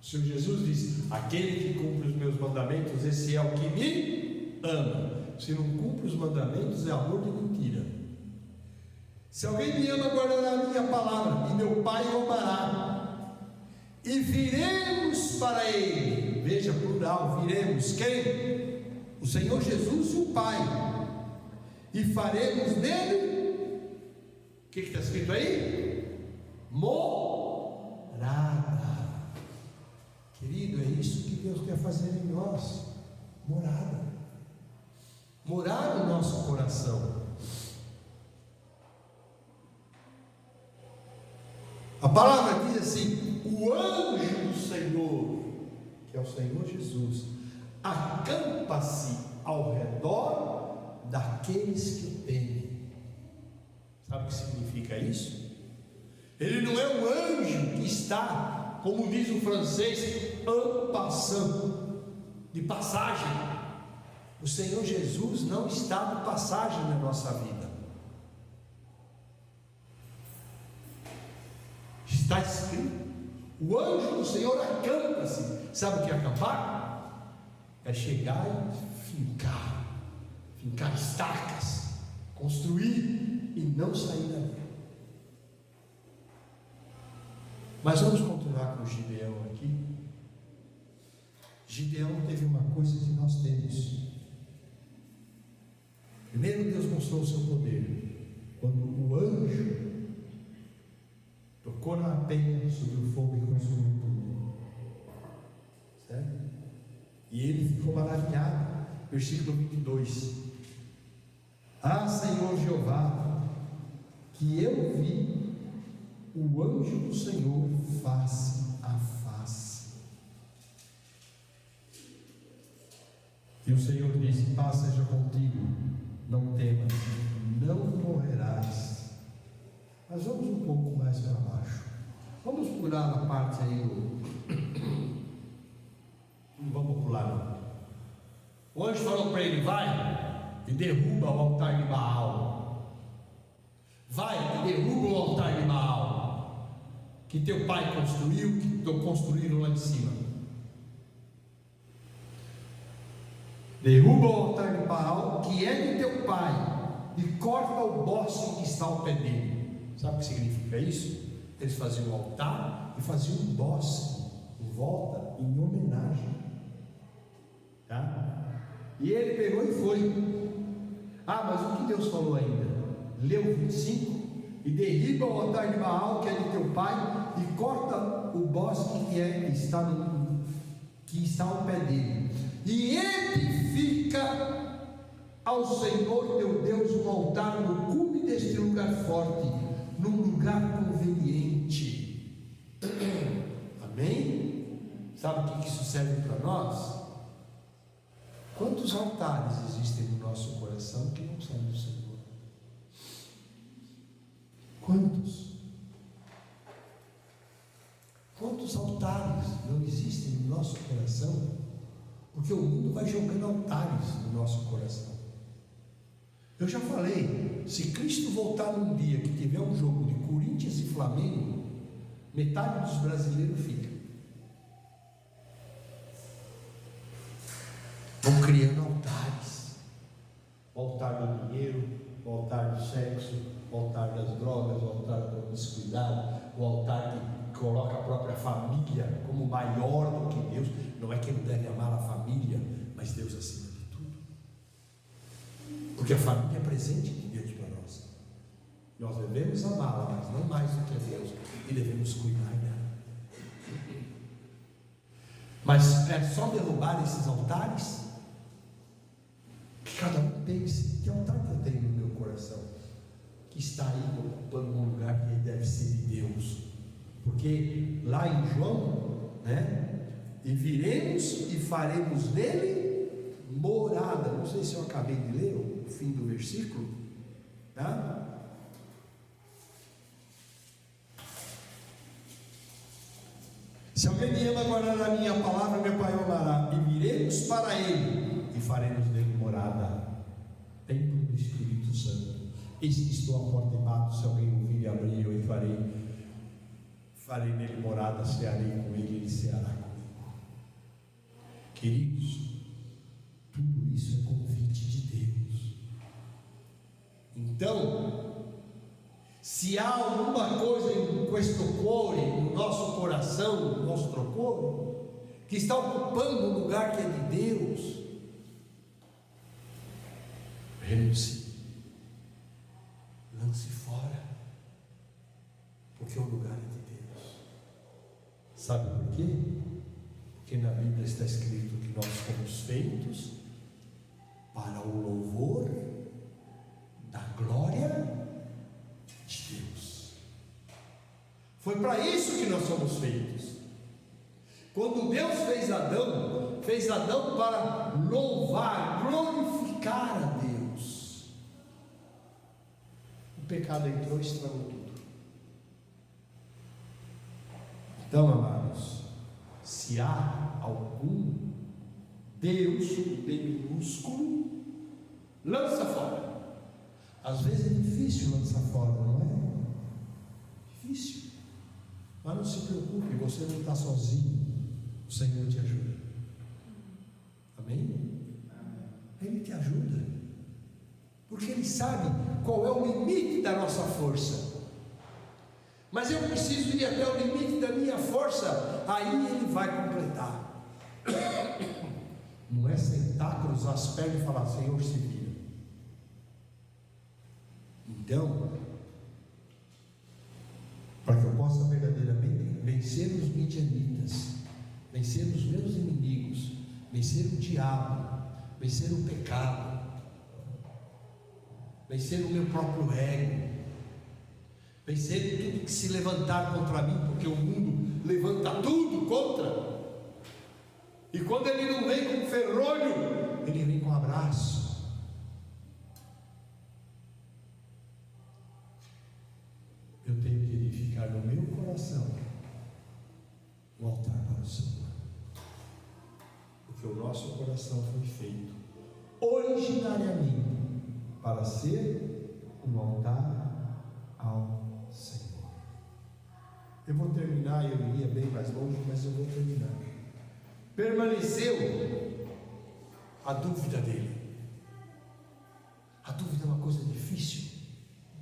O Senhor Jesus diz: aquele que cumpre os meus mandamentos, esse é o que me ama. Se não cumpre os mandamentos, é amor de mentira. Se alguém me ama, guardará a minha palavra, e meu Pai o amará, e viremos para Ele. Veja, plural, viremos. Quem? O Senhor Jesus e o Pai. E faremos nele, o que está escrito aí? Morada. Querido, é isso que Deus quer fazer em nós. Morada. Morar no nosso coração. A palavra diz assim: o anjo do Senhor, que é o Senhor Jesus, acampa-se ao redor daqueles que o temem. Sabe o que significa isso? Ele não é um anjo que está, como diz o francês, en passant, de passagem. O Senhor Jesus não está de passagem na nossa vida. Está escrito: o anjo do Senhor acampa-se. Sabe o que é acampar? É chegar e fincar estacas, construir e não sair dali. Mas vamos continuar com Gideão aqui. Gideão teve uma coisa que nós temos. Primeiro, Deus mostrou o seu poder quando o anjo tocou na penha sobre o fogo e consumiu tudo. Certo? E ele ficou maravilhado. Versículo 22. Ah, Senhor Jeová, que eu vi o anjo do Senhor face a face. E o Senhor disse: paz seja contigo, não temas, não morrerás. Mas vamos um pouco mais para baixo. Vamos pular na parte aí do... Não vamos pular não. O anjo falou para ele: vai e derruba o altar de Baal. Vai e derruba o altar de Baal, que teu pai construiu, que construíram lá em cima. Derruba o altar de Baal, que é de teu pai, e corta o bosque que está ao pé dele. Sabe o que significa isso? Eles faziam um altar e faziam um bosque em volta, em homenagem. Tá? E ele pegou e foi. Ah, mas o que Deus falou ainda? Leu 25: e derriba o altar de Baal, que é de teu pai, e corta o bosque que está ao pé dele, e edifica ao Senhor teu Deus um altar no cume deste lugar forte, num lugar conveniente. Amém? Sabe o que isso serve para nós? Quantos altares existem no nosso coração que não são do Senhor? Quantos? Quantos altares não existem no nosso coração? Porque o mundo vai jogando altares no nosso coração. Eu já falei, se Cristo voltar num dia que tiver um jogo de Corinthians e Flamengo, metade dos brasileiros fica. Vão criando altares. O altar do dinheiro, o altar do sexo, o altar das drogas, o altar do descuidado, o altar que coloca a própria família como maior do que Deus. Não é que ele deve amar a família, mas Deus acima de tudo. Porque a família é presente de Deus para nós. Nós devemos amá-la, mas não mais do que a Deus, e devemos cuidar dela. Mas é só derrubar esses altares? Que cada um pense: que altar que eu tenho no meu coração, que está aí ocupando um lugar que deve ser de Deus? Porque lá em João, e viremos e faremos nele morada. Não sei se eu acabei de ler o fim do versículo, tá? Se alguém me ama, guardará a minha palavra, meu Pai o amará, e viremos para ele e faremos nele morada. Templo do Espírito Santo. Eis que estou à porta e bato. Se alguém ouvir e abrir, eu farei nele morada, cearei com ele, ele ceará comigo. Queridos, tudo isso é convite de Deus. Então, se há alguma coisa em questo cuore, no nosso coração, no nosso cuore, que está ocupando o lugar que é de Deus, renuncie, lance fora, porque o lugar é de Deus. Sabe por quê? Porque na Bíblia está escrito que nós fomos feitos o louvor da glória de Deus. Foi para isso que nós somos feitos. Quando Deus fez Adão para louvar, glorificar a Deus. O pecado entrou e estragou tudo. Então, amados, se há algum Deus, D minúsculo, lança fora. Às vezes é difícil lançar fora, não é? Difícil. Mas não se preocupe, você não está sozinho. O Senhor te ajuda. Amém? Ele te ajuda. Porque Ele sabe qual é o limite da nossa força. Mas eu preciso ir até o limite da minha força. Aí Ele vai completar. Não é sentar, cruzar as pernas e falar: Senhor, se vira. Então, para que eu possa verdadeiramente vencer os midianitas, vencer os meus inimigos, vencer o diabo, vencer o pecado, vencer o meu próprio ego, vencer tudo que se levantar contra mim, porque o mundo levanta tudo contra. E quando ele não vem com ferrolho, ele vem com abraço. Eu tenho que edificar no meu coração um altar para o Senhor, porque o nosso coração foi feito originariamente para ser um altar ao Senhor. Eu vou terminar, eu iria bem mais longe, mas eu vou terminar. Permaneceu a dúvida dele. A dúvida é uma coisa difícil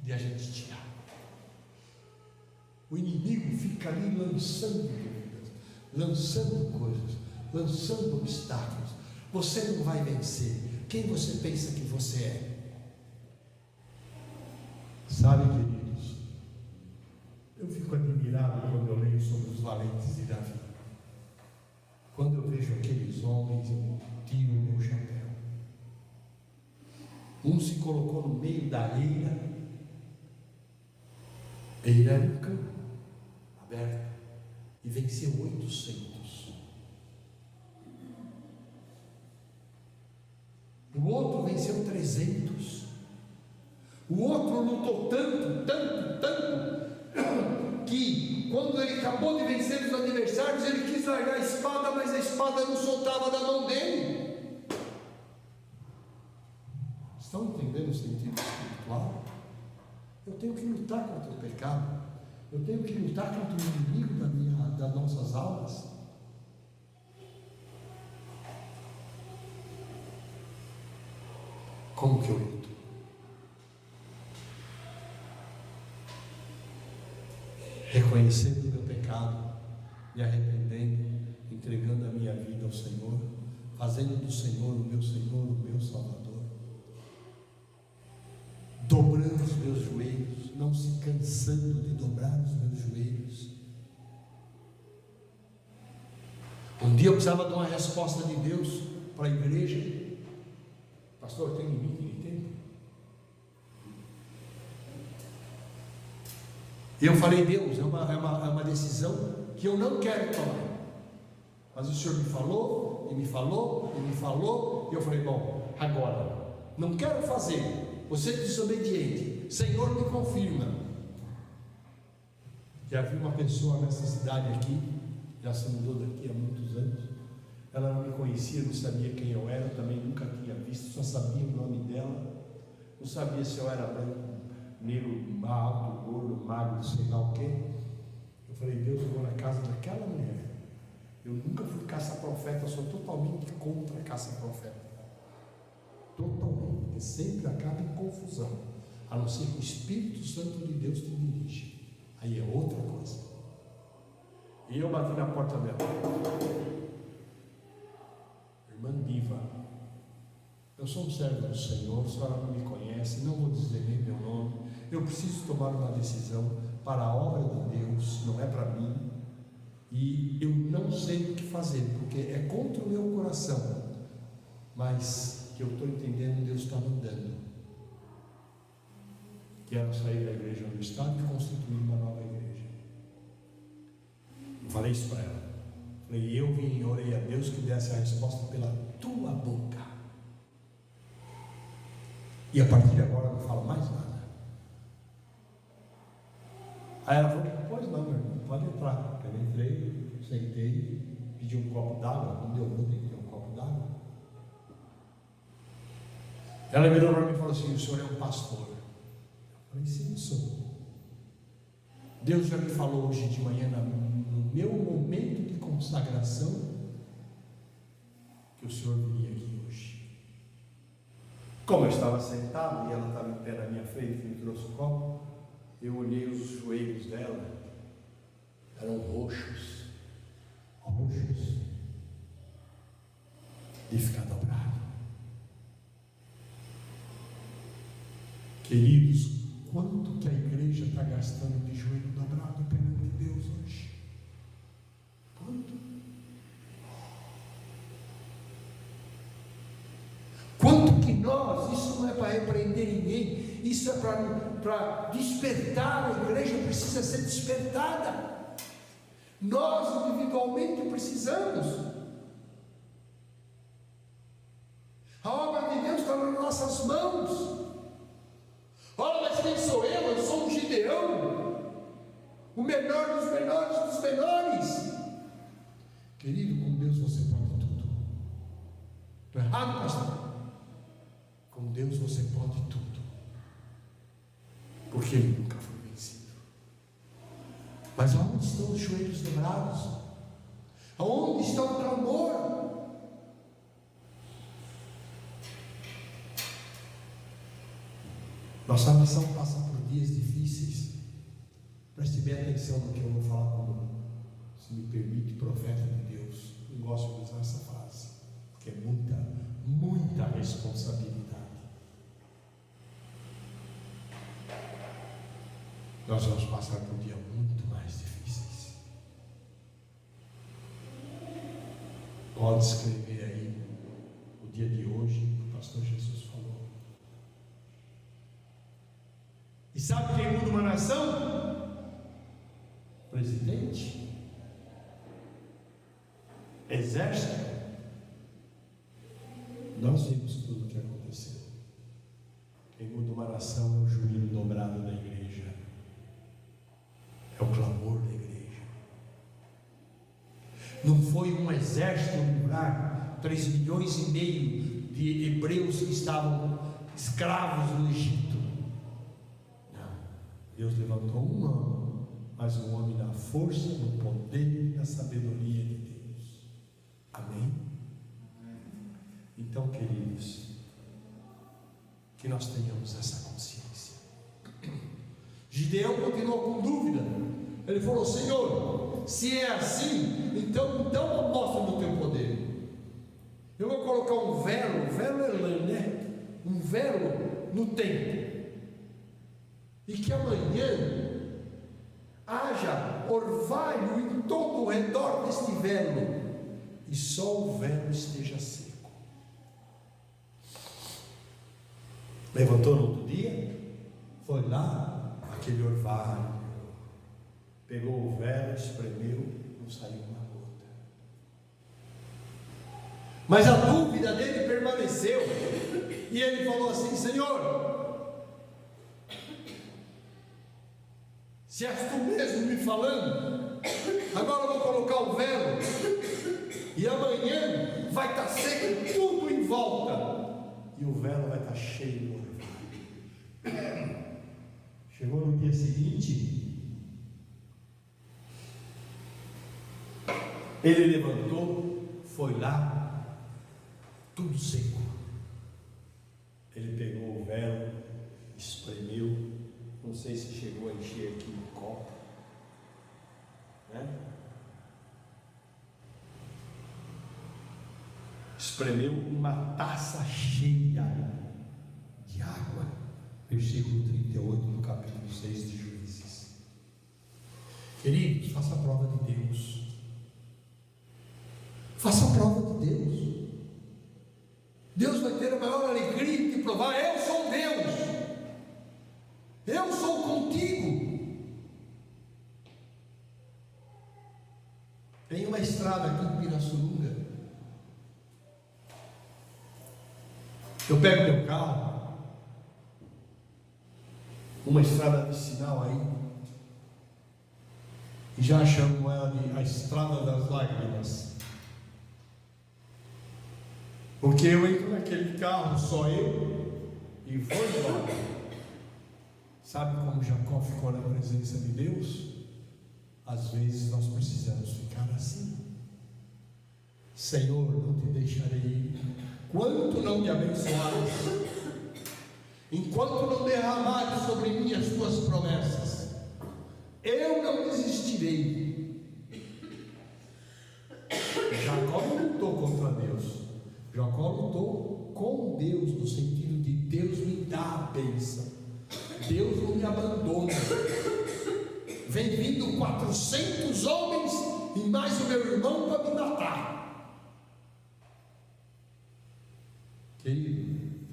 de a gente tirar. O inimigo fica ali lançando dúvidas, lançando coisas, lançando obstáculos. Você não vai vencer. Quem você pensa que você é? Sabe, queridos, eu fico admirado quando eu leio sobre os valentes de Davi. Quando eu vejo aqueles homens, eu tiro o meu chapéu. Um se colocou no meio da eira. Eira era um campo aberto e venceu 800. O outro venceu 300. O outro lutou tanto, que quando ele acabou de vencer os adversários, ele quis largar a espada, mas a espada não soltava da mão dele. Estão entendendo o sentido espiritual? Eu tenho que lutar contra o pecado. Eu tenho que lutar contra o inimigo das nossas almas. Como que eu luto? Reconhecendo o meu pecado, me arrependendo, entregando a minha vida ao Senhor, fazendo do Senhor, o meu Salvador, dobrando os meus joelhos, não se cansando de dobrar os meus joelhos. Um dia eu precisava de uma resposta de Deus para a igreja. Pastor, tem limite de tempo? E eu falei: Deus, é uma decisão que eu não quero tomar. Mas o Senhor me falou, e me falou, e me falou. E eu falei: bom, agora, não quero fazer. Você é desobediente. Senhor, me confirma. Já vi uma pessoa nessa cidade aqui, já se mudou daqui há muitos anos. Ela não me conhecia, não sabia quem eu era, eu também nunca tinha visto, só sabia o nome dela. Não sabia se eu era branco, negro, alto, gordo, magro, sei lá o quê. Eu falei: Deus, eu vou na casa daquela mulher. Eu nunca fui caça-profeta, sou totalmente contra caça-profeta. Totalmente, porque sempre acaba em confusão, a não ser que o Espírito Santo de Deus te dirige. Aí é outra coisa. E eu bati na porta dela. Irmã Diva, eu sou um servo do Senhor, a senhora não me conhece, não vou dizer nem meu nome. Eu preciso tomar uma decisão para a obra de Deus, não é para mim. E eu não sei o que fazer, porque é contra o meu coração. Mas que eu estou entendendo, Deus está mandando. Quero sair da igreja onde eu estava e constituir uma nova igreja. Eu falei isso para ela. Falei, eu vim e orei a Deus que desse a resposta pela tua boca. E a partir de agora eu não falo mais nada. Aí ela falou, pois não, meu irmão, pode entrar. Eu entrei, sentei, pedi um copo d'água, não deu muito, deu um copo d'água. Ela virou para mim e falou assim, o senhor é um pastor? Eu falei, sim, sou. Deus já me falou hoje de manhã, no meu momento de consagração, que o senhor viria aqui hoje. Como eu estava sentado e ela estava em pé na minha frente, me trouxe o copo, eu olhei os joelhos dela, eram roxos, de ficar dobrado. Queridos, quanto que a igreja está gastando de joelho dobrado perante Deus hoje? Quanto? Quanto que nós, isso não é para repreender ninguém, isso é para despertar, a igreja precisa ser despertada. Nós individualmente precisamos. A obra de Deus está nas nossas mãos. Olha, mas quem sou eu? Eu sou um Gideão, o menor dos menores dos menores. Querido, com Deus você pode tudo. Estou errado, pastor? Com Deus você pode tudo, porque Ele nunca foi vencido. Mas aonde estão os joelhos dobrados? Aonde está o clamor? Nossa nação passa por dias difíceis. Preste bem atenção no que eu vou falar, como, se me permite, profeta de Deus. Eu gosto de usar essa frase, porque é muita responsabilidade. Nós vamos passar por dias muito mais difíceis. Pode escrever aí o dia de hoje, que o pastor Jesus falou. E sabe quem muda uma nação? Presidente, exército. Nós vimos tudo o que aconteceu. Quem muda uma nação é o joelho dobrado da igreja, é o clamor da igreja. Não foi um exército livrar 3,5 milhões de hebreus que estavam escravos no Egito. Deus levantou um homem, mas um homem na força, no poder e na sabedoria de Deus. Amém? Então, queridos, que nós tenhamos essa consciência. Gideão continuou com dúvida. Ele falou, Senhor, se é assim, então mostra o teu poder. Eu vou colocar um velo é lã, né? Um velo no templo. E que amanhã haja orvalho em todo o redor deste velo, e só o velo esteja seco. Levantou no outro dia, foi lá, aquele orvalho, pegou o velo, espremeu, não saiu uma gota. Mas a dúvida dele permaneceu, e ele falou assim, Senhor, se és tu mesmo me falando, agora eu vou colocar o velo, e amanhã vai estar seco tudo em volta, e o velo vai estar cheio de orvalho. Chegou no dia seguinte, ele levantou, foi lá, tudo seco. Ele pegou o velo, espremeu. Não sei se chegou a encher aqui um copo, né? Espremeu uma taça cheia de água. Versículo 38 do capítulo 6 de Juízes. Queridos, faça a prova de Deus. Faça a prova de Deus. Deus vai ter a maior provar: eu sou Deus, eu sou contigo. Tem uma estrada aqui em Pirassununga. Eu pego meu carro, uma estrada vicinal aí, e já chamo ela de a estrada das lágrimas. Porque eu entro naquele carro, só eu, e vou embora. Sabe como Jacó ficou na presença de Deus? Às vezes nós precisamos ficar assim. Senhor, não te deixarei, quanto não me abençoares, enquanto não derramares sobre mim as tuas promessas, eu não desistirei. Jacó não lutou contra Deus, Jacó lutou com Deus, no sentido de Deus me dá a bênção, Deus não me abandona. Vem vindo 400 homens e mais o meu irmão para me matar. Querido,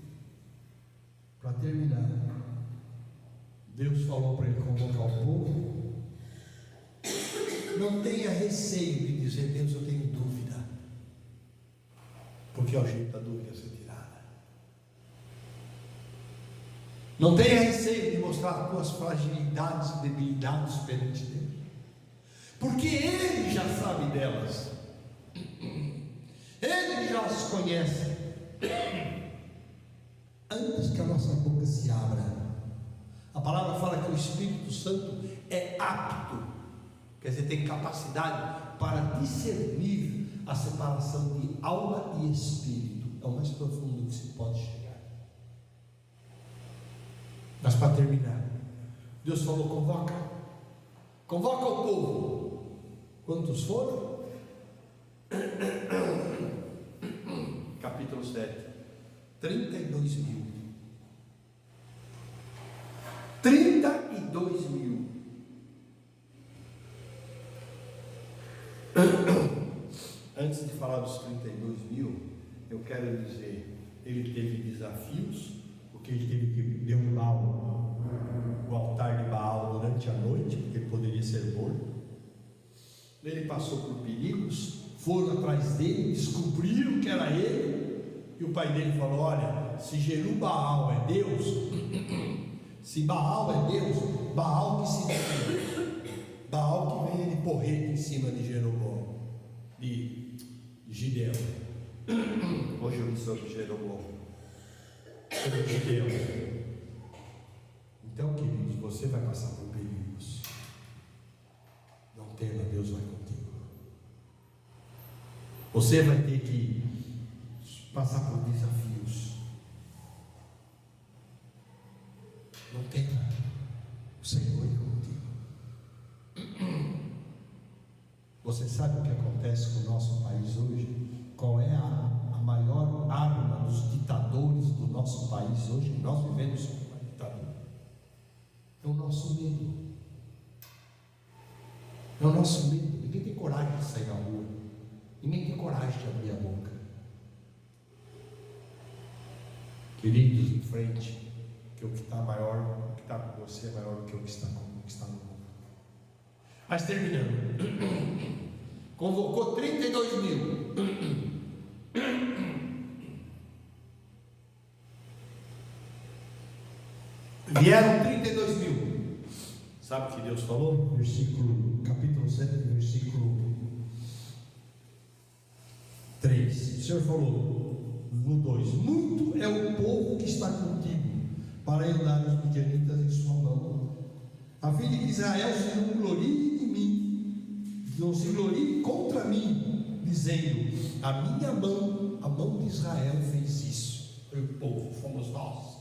para terminar, Deus falou para ele convocar o povo. Não tenha receio de dizer: Deus, eu tenho dúvida, porque é o jeito da dúvida ser tirada. Não tenha receio de mostrar as tuas fragilidades e debilidades perante Deus, porque Ele já sabe delas, Ele já as conhece. Antes que a nossa boca se abra, a palavra fala que o Espírito Santo é apto, quer dizer, tem capacidade para discernir a separação de alma e espírito. É o mais profundo que se pode chegar. Mas para terminar, Deus falou: convoca o povo. Quantos foram? Capítulo 7, 32 mil. 32 mil. Antes de falar dos 32 mil, eu quero dizer, ele teve desafios, porque ele teve que derrubar o altar de Baal durante a noite, porque ele poderia ser morto. Ele passou por perigos, foram atrás dele, descobriram que era ele, e o pai dele falou: olha, se Jerubaal é Deus, se Baal é Deus, Baal que se defende, Baal que venha de porrete em cima de Jeroboão, de Gideão. Hoje eu me sou de Jeroboão, de Gideão. Então, queridos, você vai passar por perigos. Não tema, Deus vai contigo. Você vai ter que passar por desafios. Não tema, o Senhor é contigo. Você sabe o que acontece com o nosso país hoje? Qual é a maior arma dos ditadores do nosso país hoje? Nós vivemos uma ditadura. É o nosso medo. É o nosso medo. Ninguém tem coragem de sair na rua. Ninguém tem coragem de abrir a boca. Queridos, em frente, que o que está maior, o que está com você é maior do que o que está no mundo. Mas terminando, convocou 32 mil. Vieram 32 mil. Sabe o que Deus falou? Capítulo 7, versículo 3. O Senhor falou no 2: muito é o povo que está contigo, para eu dar os midianitas em sua mão, a fim de que Israel se não glorie de mim, não se glorie contra mim, dizendo: a minha mão, a mão de Israel fez isso. O povo fomos nós,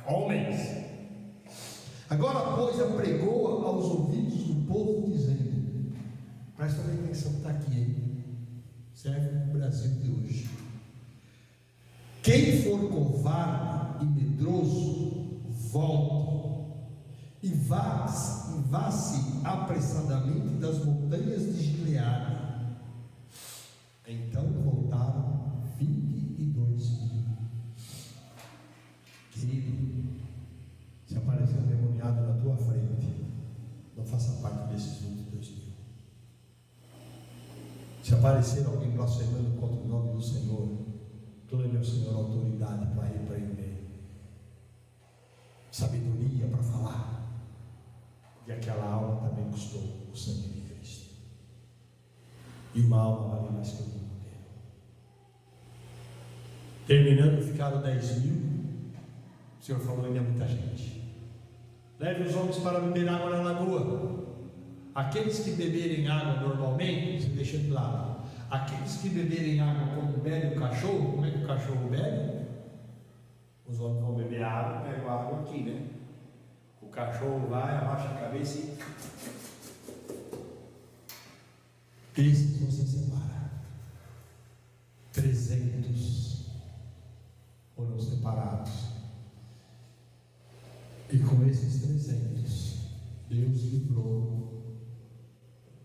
homens. Agora, pois, apregoa aos ouvidos do povo, dizendo: presta bem atenção, está aqui, hein? Serve o Brasil de hoje. Quem for covarde e medroso, volte e vá-se apressadamente das montanhas de Gileade. Então voltaram 22 mil. aparecer alguém blasfemando contra o nome do Senhor, clame ao Senhor autoridade para repreender, sabedoria para falar. E aquela alma também custou o sangue de Cristo. E uma alma vale mais que o mundo inteiro. Terminando, ficaram 10 mil. O Senhor falou: ainda é muita gente. Leve os homens para beber água na lagoa. Aqueles que beberem água normalmente, você deixa de lado. Aqueles que beberem água como bebe o cachorro, como é que o cachorro bebe? Os homens vão beber água, pegam a água aqui, né? O cachorro vai, abaixa a cabeça e... Esses você separa. 300 foram separados. E com esses 300, Deus livrou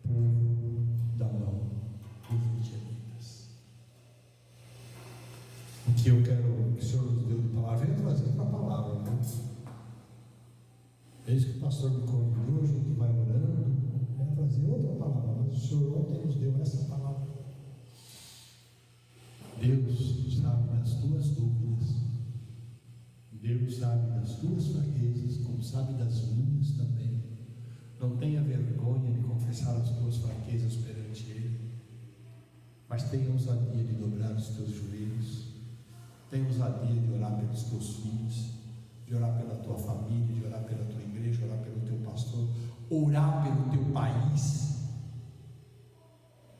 o povo da mão dos midianitas. O que eu quero que o Senhor nos deu de palavra, venha trazer para a palavra, né? Desde que o pastor me convidou, a gente vai orando, vai trazer outra palavra, mas o Senhor ontem nos deu essa palavra. Deus sabe das tuas dúvidas, Deus sabe das tuas fraquezas, como sabe das minhas também. Não tenha vergonha de confessar as tuas fraquezas perante Ele, mas tenha ousadia de dobrar os teus joelhos, tenha ousadia de orar pelos teus filhos, de orar pela tua família, de orar pela tua igreja, orar pelo teu pastor, orar pelo teu país,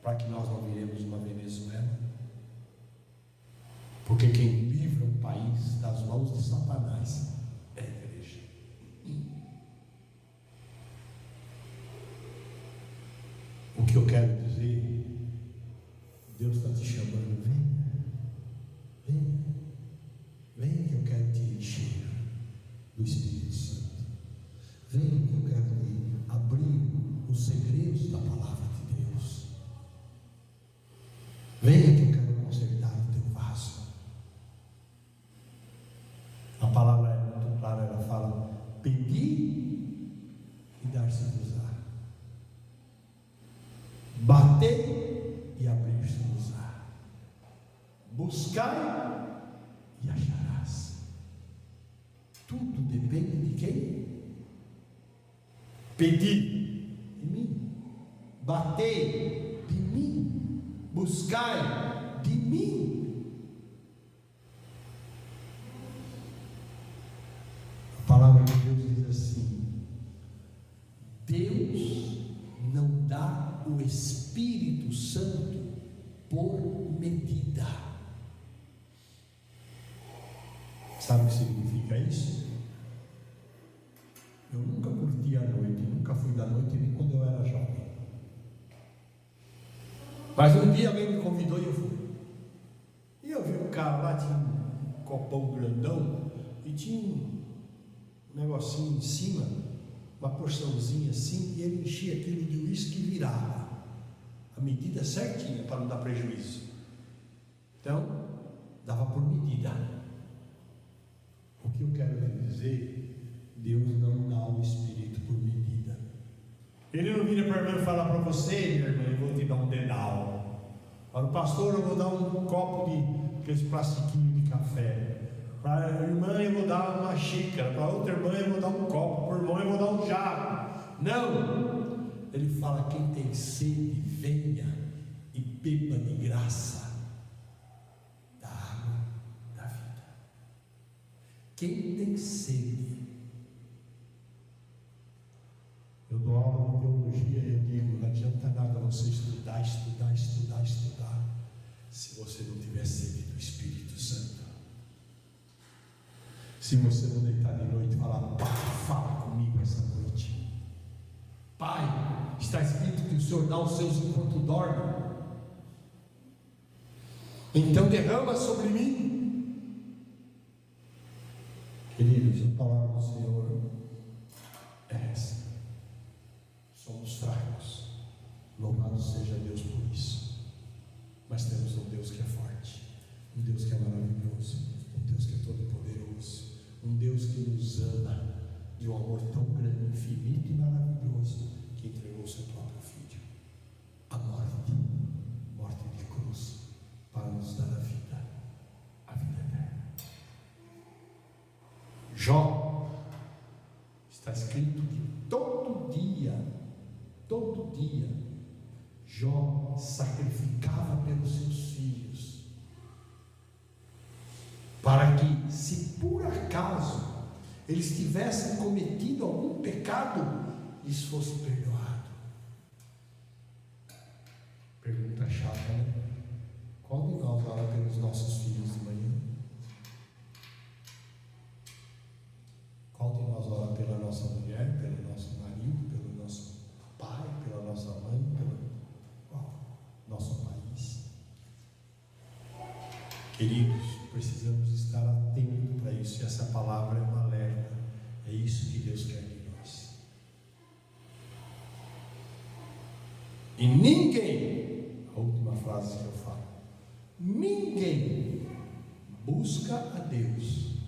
para que nós não viremos uma Venezuela, porque quem livra um país das mãos de Satanás é a igreja. O que eu quero dizer, Deus está te chamando, venha que eu quero te encher do Espírito Santo. Venha que eu quero te abrir os segredos da palavra de Deus. Venha que eu quero consertar o teu vaso. A palavra é muito clara, ela fala: pedi e dar-se-vos-á, batei e abrir-se-vos-á, buscai e acharás. Tudo depende de quem? Pedir de mim, bater de mim, buscai de mim. A palavra de Deus diz assim: Deus não dá o Espírito Santo por medida. Sabe o que significa isso? Eu nunca curti a noite, nunca fui da noite nem quando eu era jovem. Mas um dia alguém me convidou e eu fui. E eu vi um cara lá, tinha um copão grandão e tinha um negocinho em cima, uma porçãozinha assim, e ele enchia aquilo de uísque e virava a medida certinha para não dar prejuízo. Então, dava por medida. O que eu quero dizer, Deus não dá o Espírito por medida. Ele não vira para mim e fala para você: minha irmã, eu vou te dar um dedal. Para o pastor, eu vou dar um copo de aqueles plastiquinhos de café. Para a irmã, eu vou dar uma xícara. Para a outra irmã, eu vou dar um copo. Para o irmão, eu vou dar um jarro. Não! Ele fala: quem tem sede, venha e beba de graça da água da vida. Quem tem sede. Eu dou aula de teologia e eu digo: não adianta nada você estudar, se você não tiver sede do Espírito Santo. Se você não deitar de noite e falar: Pai, fala comigo essa noite. Pai, está escrito que o Senhor dá os seus enquanto dorme. Então derrama sobre mim. Queridos, a palavra do Senhor é essa. Somos fracos, louvado seja Deus por isso. Mas temos um Deus que é forte, um Deus que é maravilhoso, um Deus que é todo poderoso, um Deus que nos ama de um amor tão grande, infinito e maravilhoso, que entregou o seu próprio Filho. A morte Jó, está escrito que todo dia, Jó sacrificava pelos seus filhos, para que, se por acaso eles tivessem cometido algum pecado, lhes fosse perdoado. Pergunta chata, né? Qual de nós ora pelos nossos filhos de manhã? Qual de nós ora pela nossa mulher, pelo nosso marido, pelo nosso pai, pela nossa mãe, pelo nosso país? Queridos, precisamos estar atentos para isso, e essa palavra é um alerta. É isso que Deus quer de nós. E ninguém, a última frase que eu falo, ninguém busca a Deus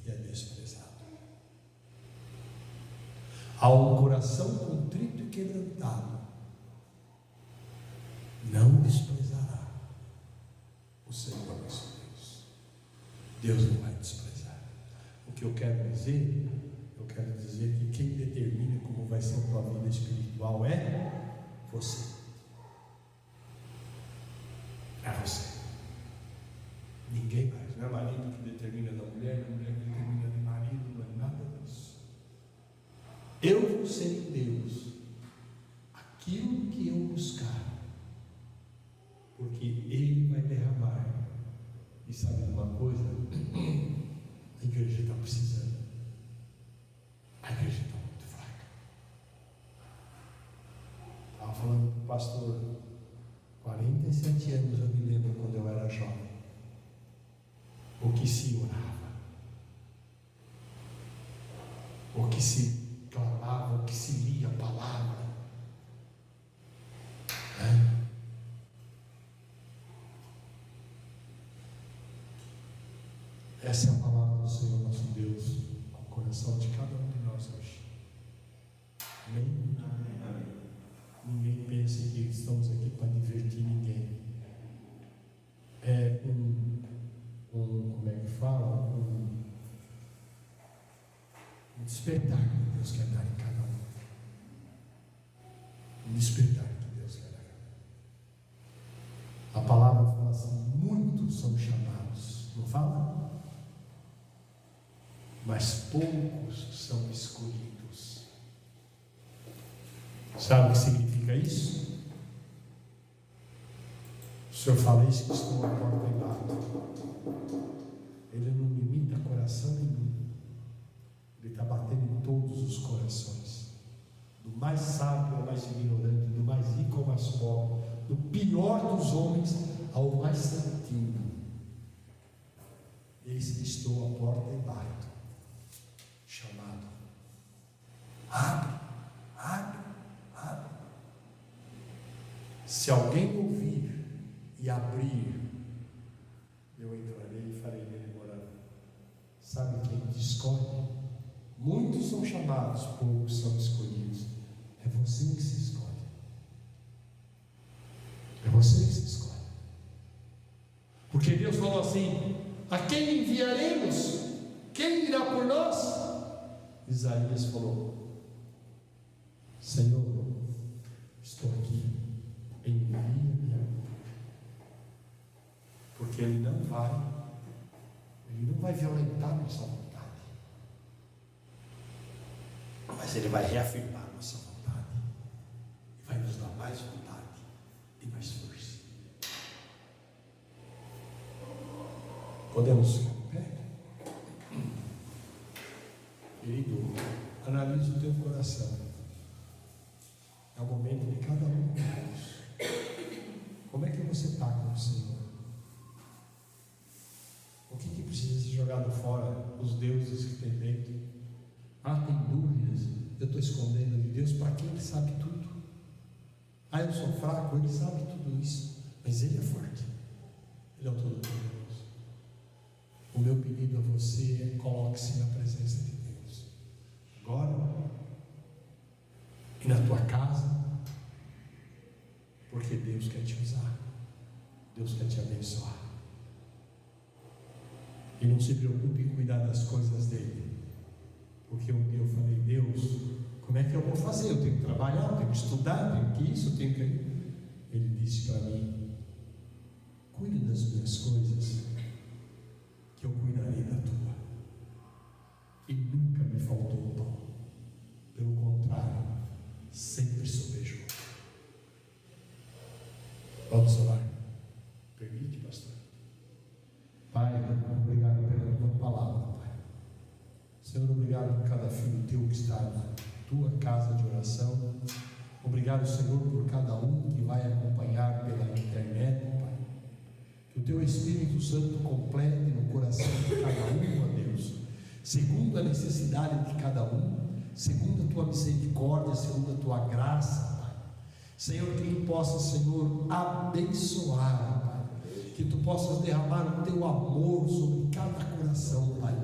e é desprezado. Há um coração contrito e quebrantado, não desprezará o Senhor nosso Deus. Deus não vai desprezar. O que eu quero dizer que quem determina como vai ser a tua vida espiritual é você. É você. Ninguém mais. Não é marido que determina da mulher, não é mulher que determina do marido, não é nada disso. Eu vou ser em Deus aquilo que eu buscar, porque Ele vai derramar. E sabe de uma coisa? A igreja está precisando. A igreja está muito fraca. Estava falando com o pastor, 47 anos eu me lembro quando eu era jovem, o que se orava, o que se clamava, o que se lia a palavra. Essa é a palavra do Senhor nosso Deus ao coração de cada um de nós hoje. Amém? Ninguém pense que estamos aqui para divertir ninguém. É como é que fala? Um despertar que Deus quer dar em cada um. Um despertar que Deus quer dar. A palavra fala assim: muitos são chamados. Não fala? Mas poucos são escolhidos. Sabe o que significa isso? O Senhor fala isso, que estou à porta e bato. Ele não limita coração nenhum. Ele está batendo em todos os corações, do mais sábio ao mais ignorante, do mais rico ao mais pobre, do pior dos homens ao mais santinho. Eis que estou à porta e bato. Chamado. Abre, abre, abre. Se alguém ouvir e abrir, eu entrarei e farei nele morada. Sabe quem te escolhe? Muitos são chamados, poucos são escolhidos. É você que se escolhe. É você que se escolhe. Porque Deus falou assim: a quem enviaremos? Quem irá por nós? Isaías falou: Senhor, estou aqui, envia-me. Porque Ele não vai violentar nossa vontade, mas Ele vai reafirmar nossa vontade e vai nos dar mais vontade e mais força. Podemos ficar em pé? Querido, analise o teu coração. É o momento de cada um de nós. Como é que você está com o Senhor? O que precisa ser jogado fora? Os deuses que tem dentro. Tem dúvidas. Eu estou escondendo de Deus. Para quem? Ele sabe tudo. Eu sou fraco. Ele sabe tudo isso. Mas Ele é forte. Ele é o Todo-Poderoso. O meu pedido a você é: coloque-se na presença de Deus. Agora. E na tua casa. Porque Deus quer te usar. Deus quer te abençoar. E não se preocupe em cuidar das coisas dele. Porque um dia eu falei: Deus, como é que eu vou fazer? Eu tenho que trabalhar, eu tenho que estudar, eu tenho que isso, eu tenho que... Ele disse para mim: cuide das minhas coisas, que eu cuidarei da tua. E nunca me faltou o pão. Pelo contrário, sempre sobejou. Vamos orar. Permite, pastor? Pai, obrigado pela tua palavra, Pai. Senhor, obrigado por cada filho teu que está na tua casa de oração. Obrigado, Senhor, por cada um que vai acompanhar pela internet, Pai. Que o teu Espírito Santo complete no coração de cada um, ó Deus, segundo a necessidade de cada um, segundo a tua misericórdia, segundo a tua graça, Pai. Senhor, que tu possas, Senhor, abençoar, Pai. Que tu possas derramar o teu amor sobre cada coração, Pai.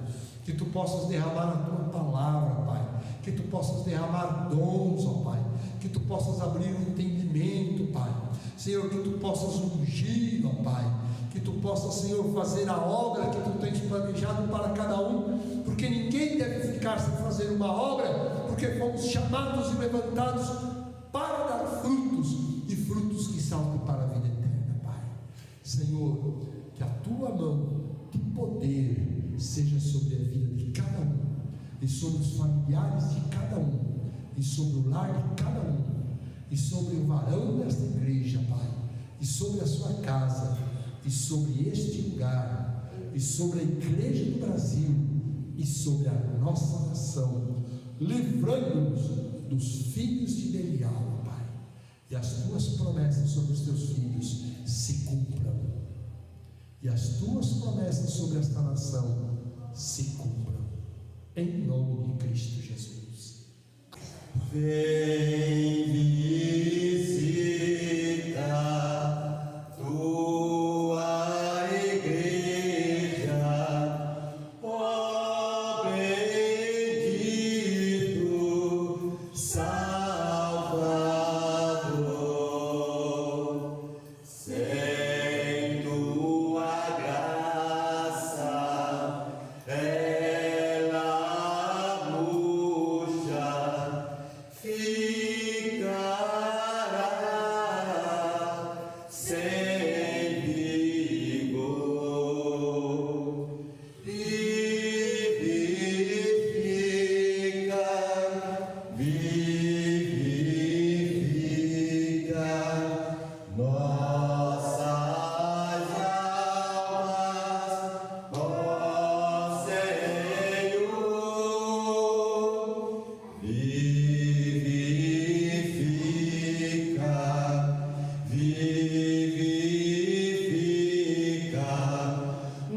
Que tu possas derramar a tua palavra, Pai. Que tu possas derramar dons, ó Pai. Que tu possas abrir o entendimento, Pai. Senhor, que tu possas ungir, ó Pai. Que tu possas, Senhor, fazer a obra que tu tens planejado para cada um, porque ninguém deve ficar sem fazer uma obra, porque fomos chamados e levantados para dar frutos, e frutos que saltem para a vida eterna, Pai. Senhor, que a tua mão de poder seja sobre a vida de cada um, e sobre os familiares de cada um, e sobre o lar de cada um, e sobre o varão desta igreja, Pai, e sobre a sua casa, e sobre este lugar, e sobre a igreja do Brasil, e sobre a nossa nação, livrando-nos dos filhos de Belial, Pai. E as tuas promessas sobre os teus filhos se cumpram, e as tuas promessas sobre esta nação se cumpram, em nome de Cristo Jesus. Vem visitar tua igreja, ó bendito Salvador. Sem tua graça ela murcha, ficará sem vigor. Vivifica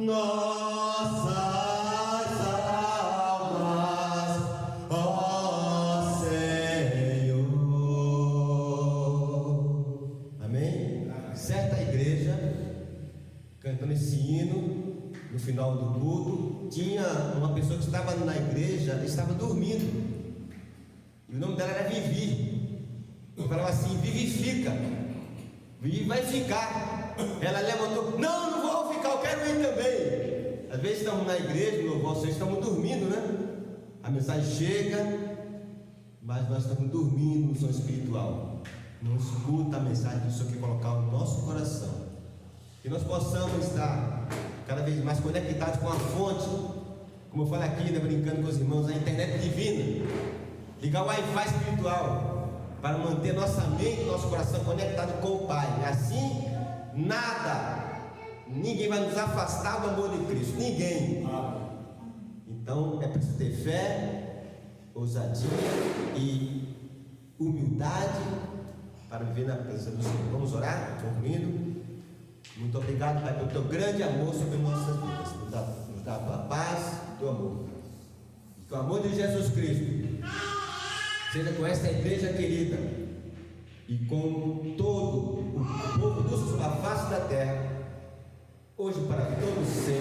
nossas almas, ó Senhor. Vivifica nossas almas, ó Senhor. Amém? Certa igreja, cantando esse hino, no final do culto, tinha uma pessoa que estava na igreja, estava dormindo. E o nome dela era Vivi. Eu falava assim: vivifica, Vivi vai ficar. Ela levantou: não, não vou ficar, eu quero ir também. Às vezes estamos na igreja, no louvor, estamos dormindo, né? A mensagem chega, mas nós estamos dormindo no som espiritual. Não escuta a mensagem que o Senhor quer colocar no nosso coração. Que nós possamos estar cada vez mais conectados com a fonte, como eu falo aqui, né, brincando com os irmãos, a internet divina. Ligar o Wi-Fi espiritual para manter nossa mente, nosso coração conectado com o Pai. Assim, ninguém vai nos afastar do amor de Cristo. Ninguém. Então é preciso ter fé, ousadia e humildade para viver na presença do Senhor. Vamos orar? Concluindo. Muito obrigado, Pai, pelo teu grande amor sobre nossas vidas. Nos dá a tua paz, o teu amor. Que o amor de Jesus Cristo seja com esta igreja querida e com todo o povo da face da terra, hoje para todos sempre.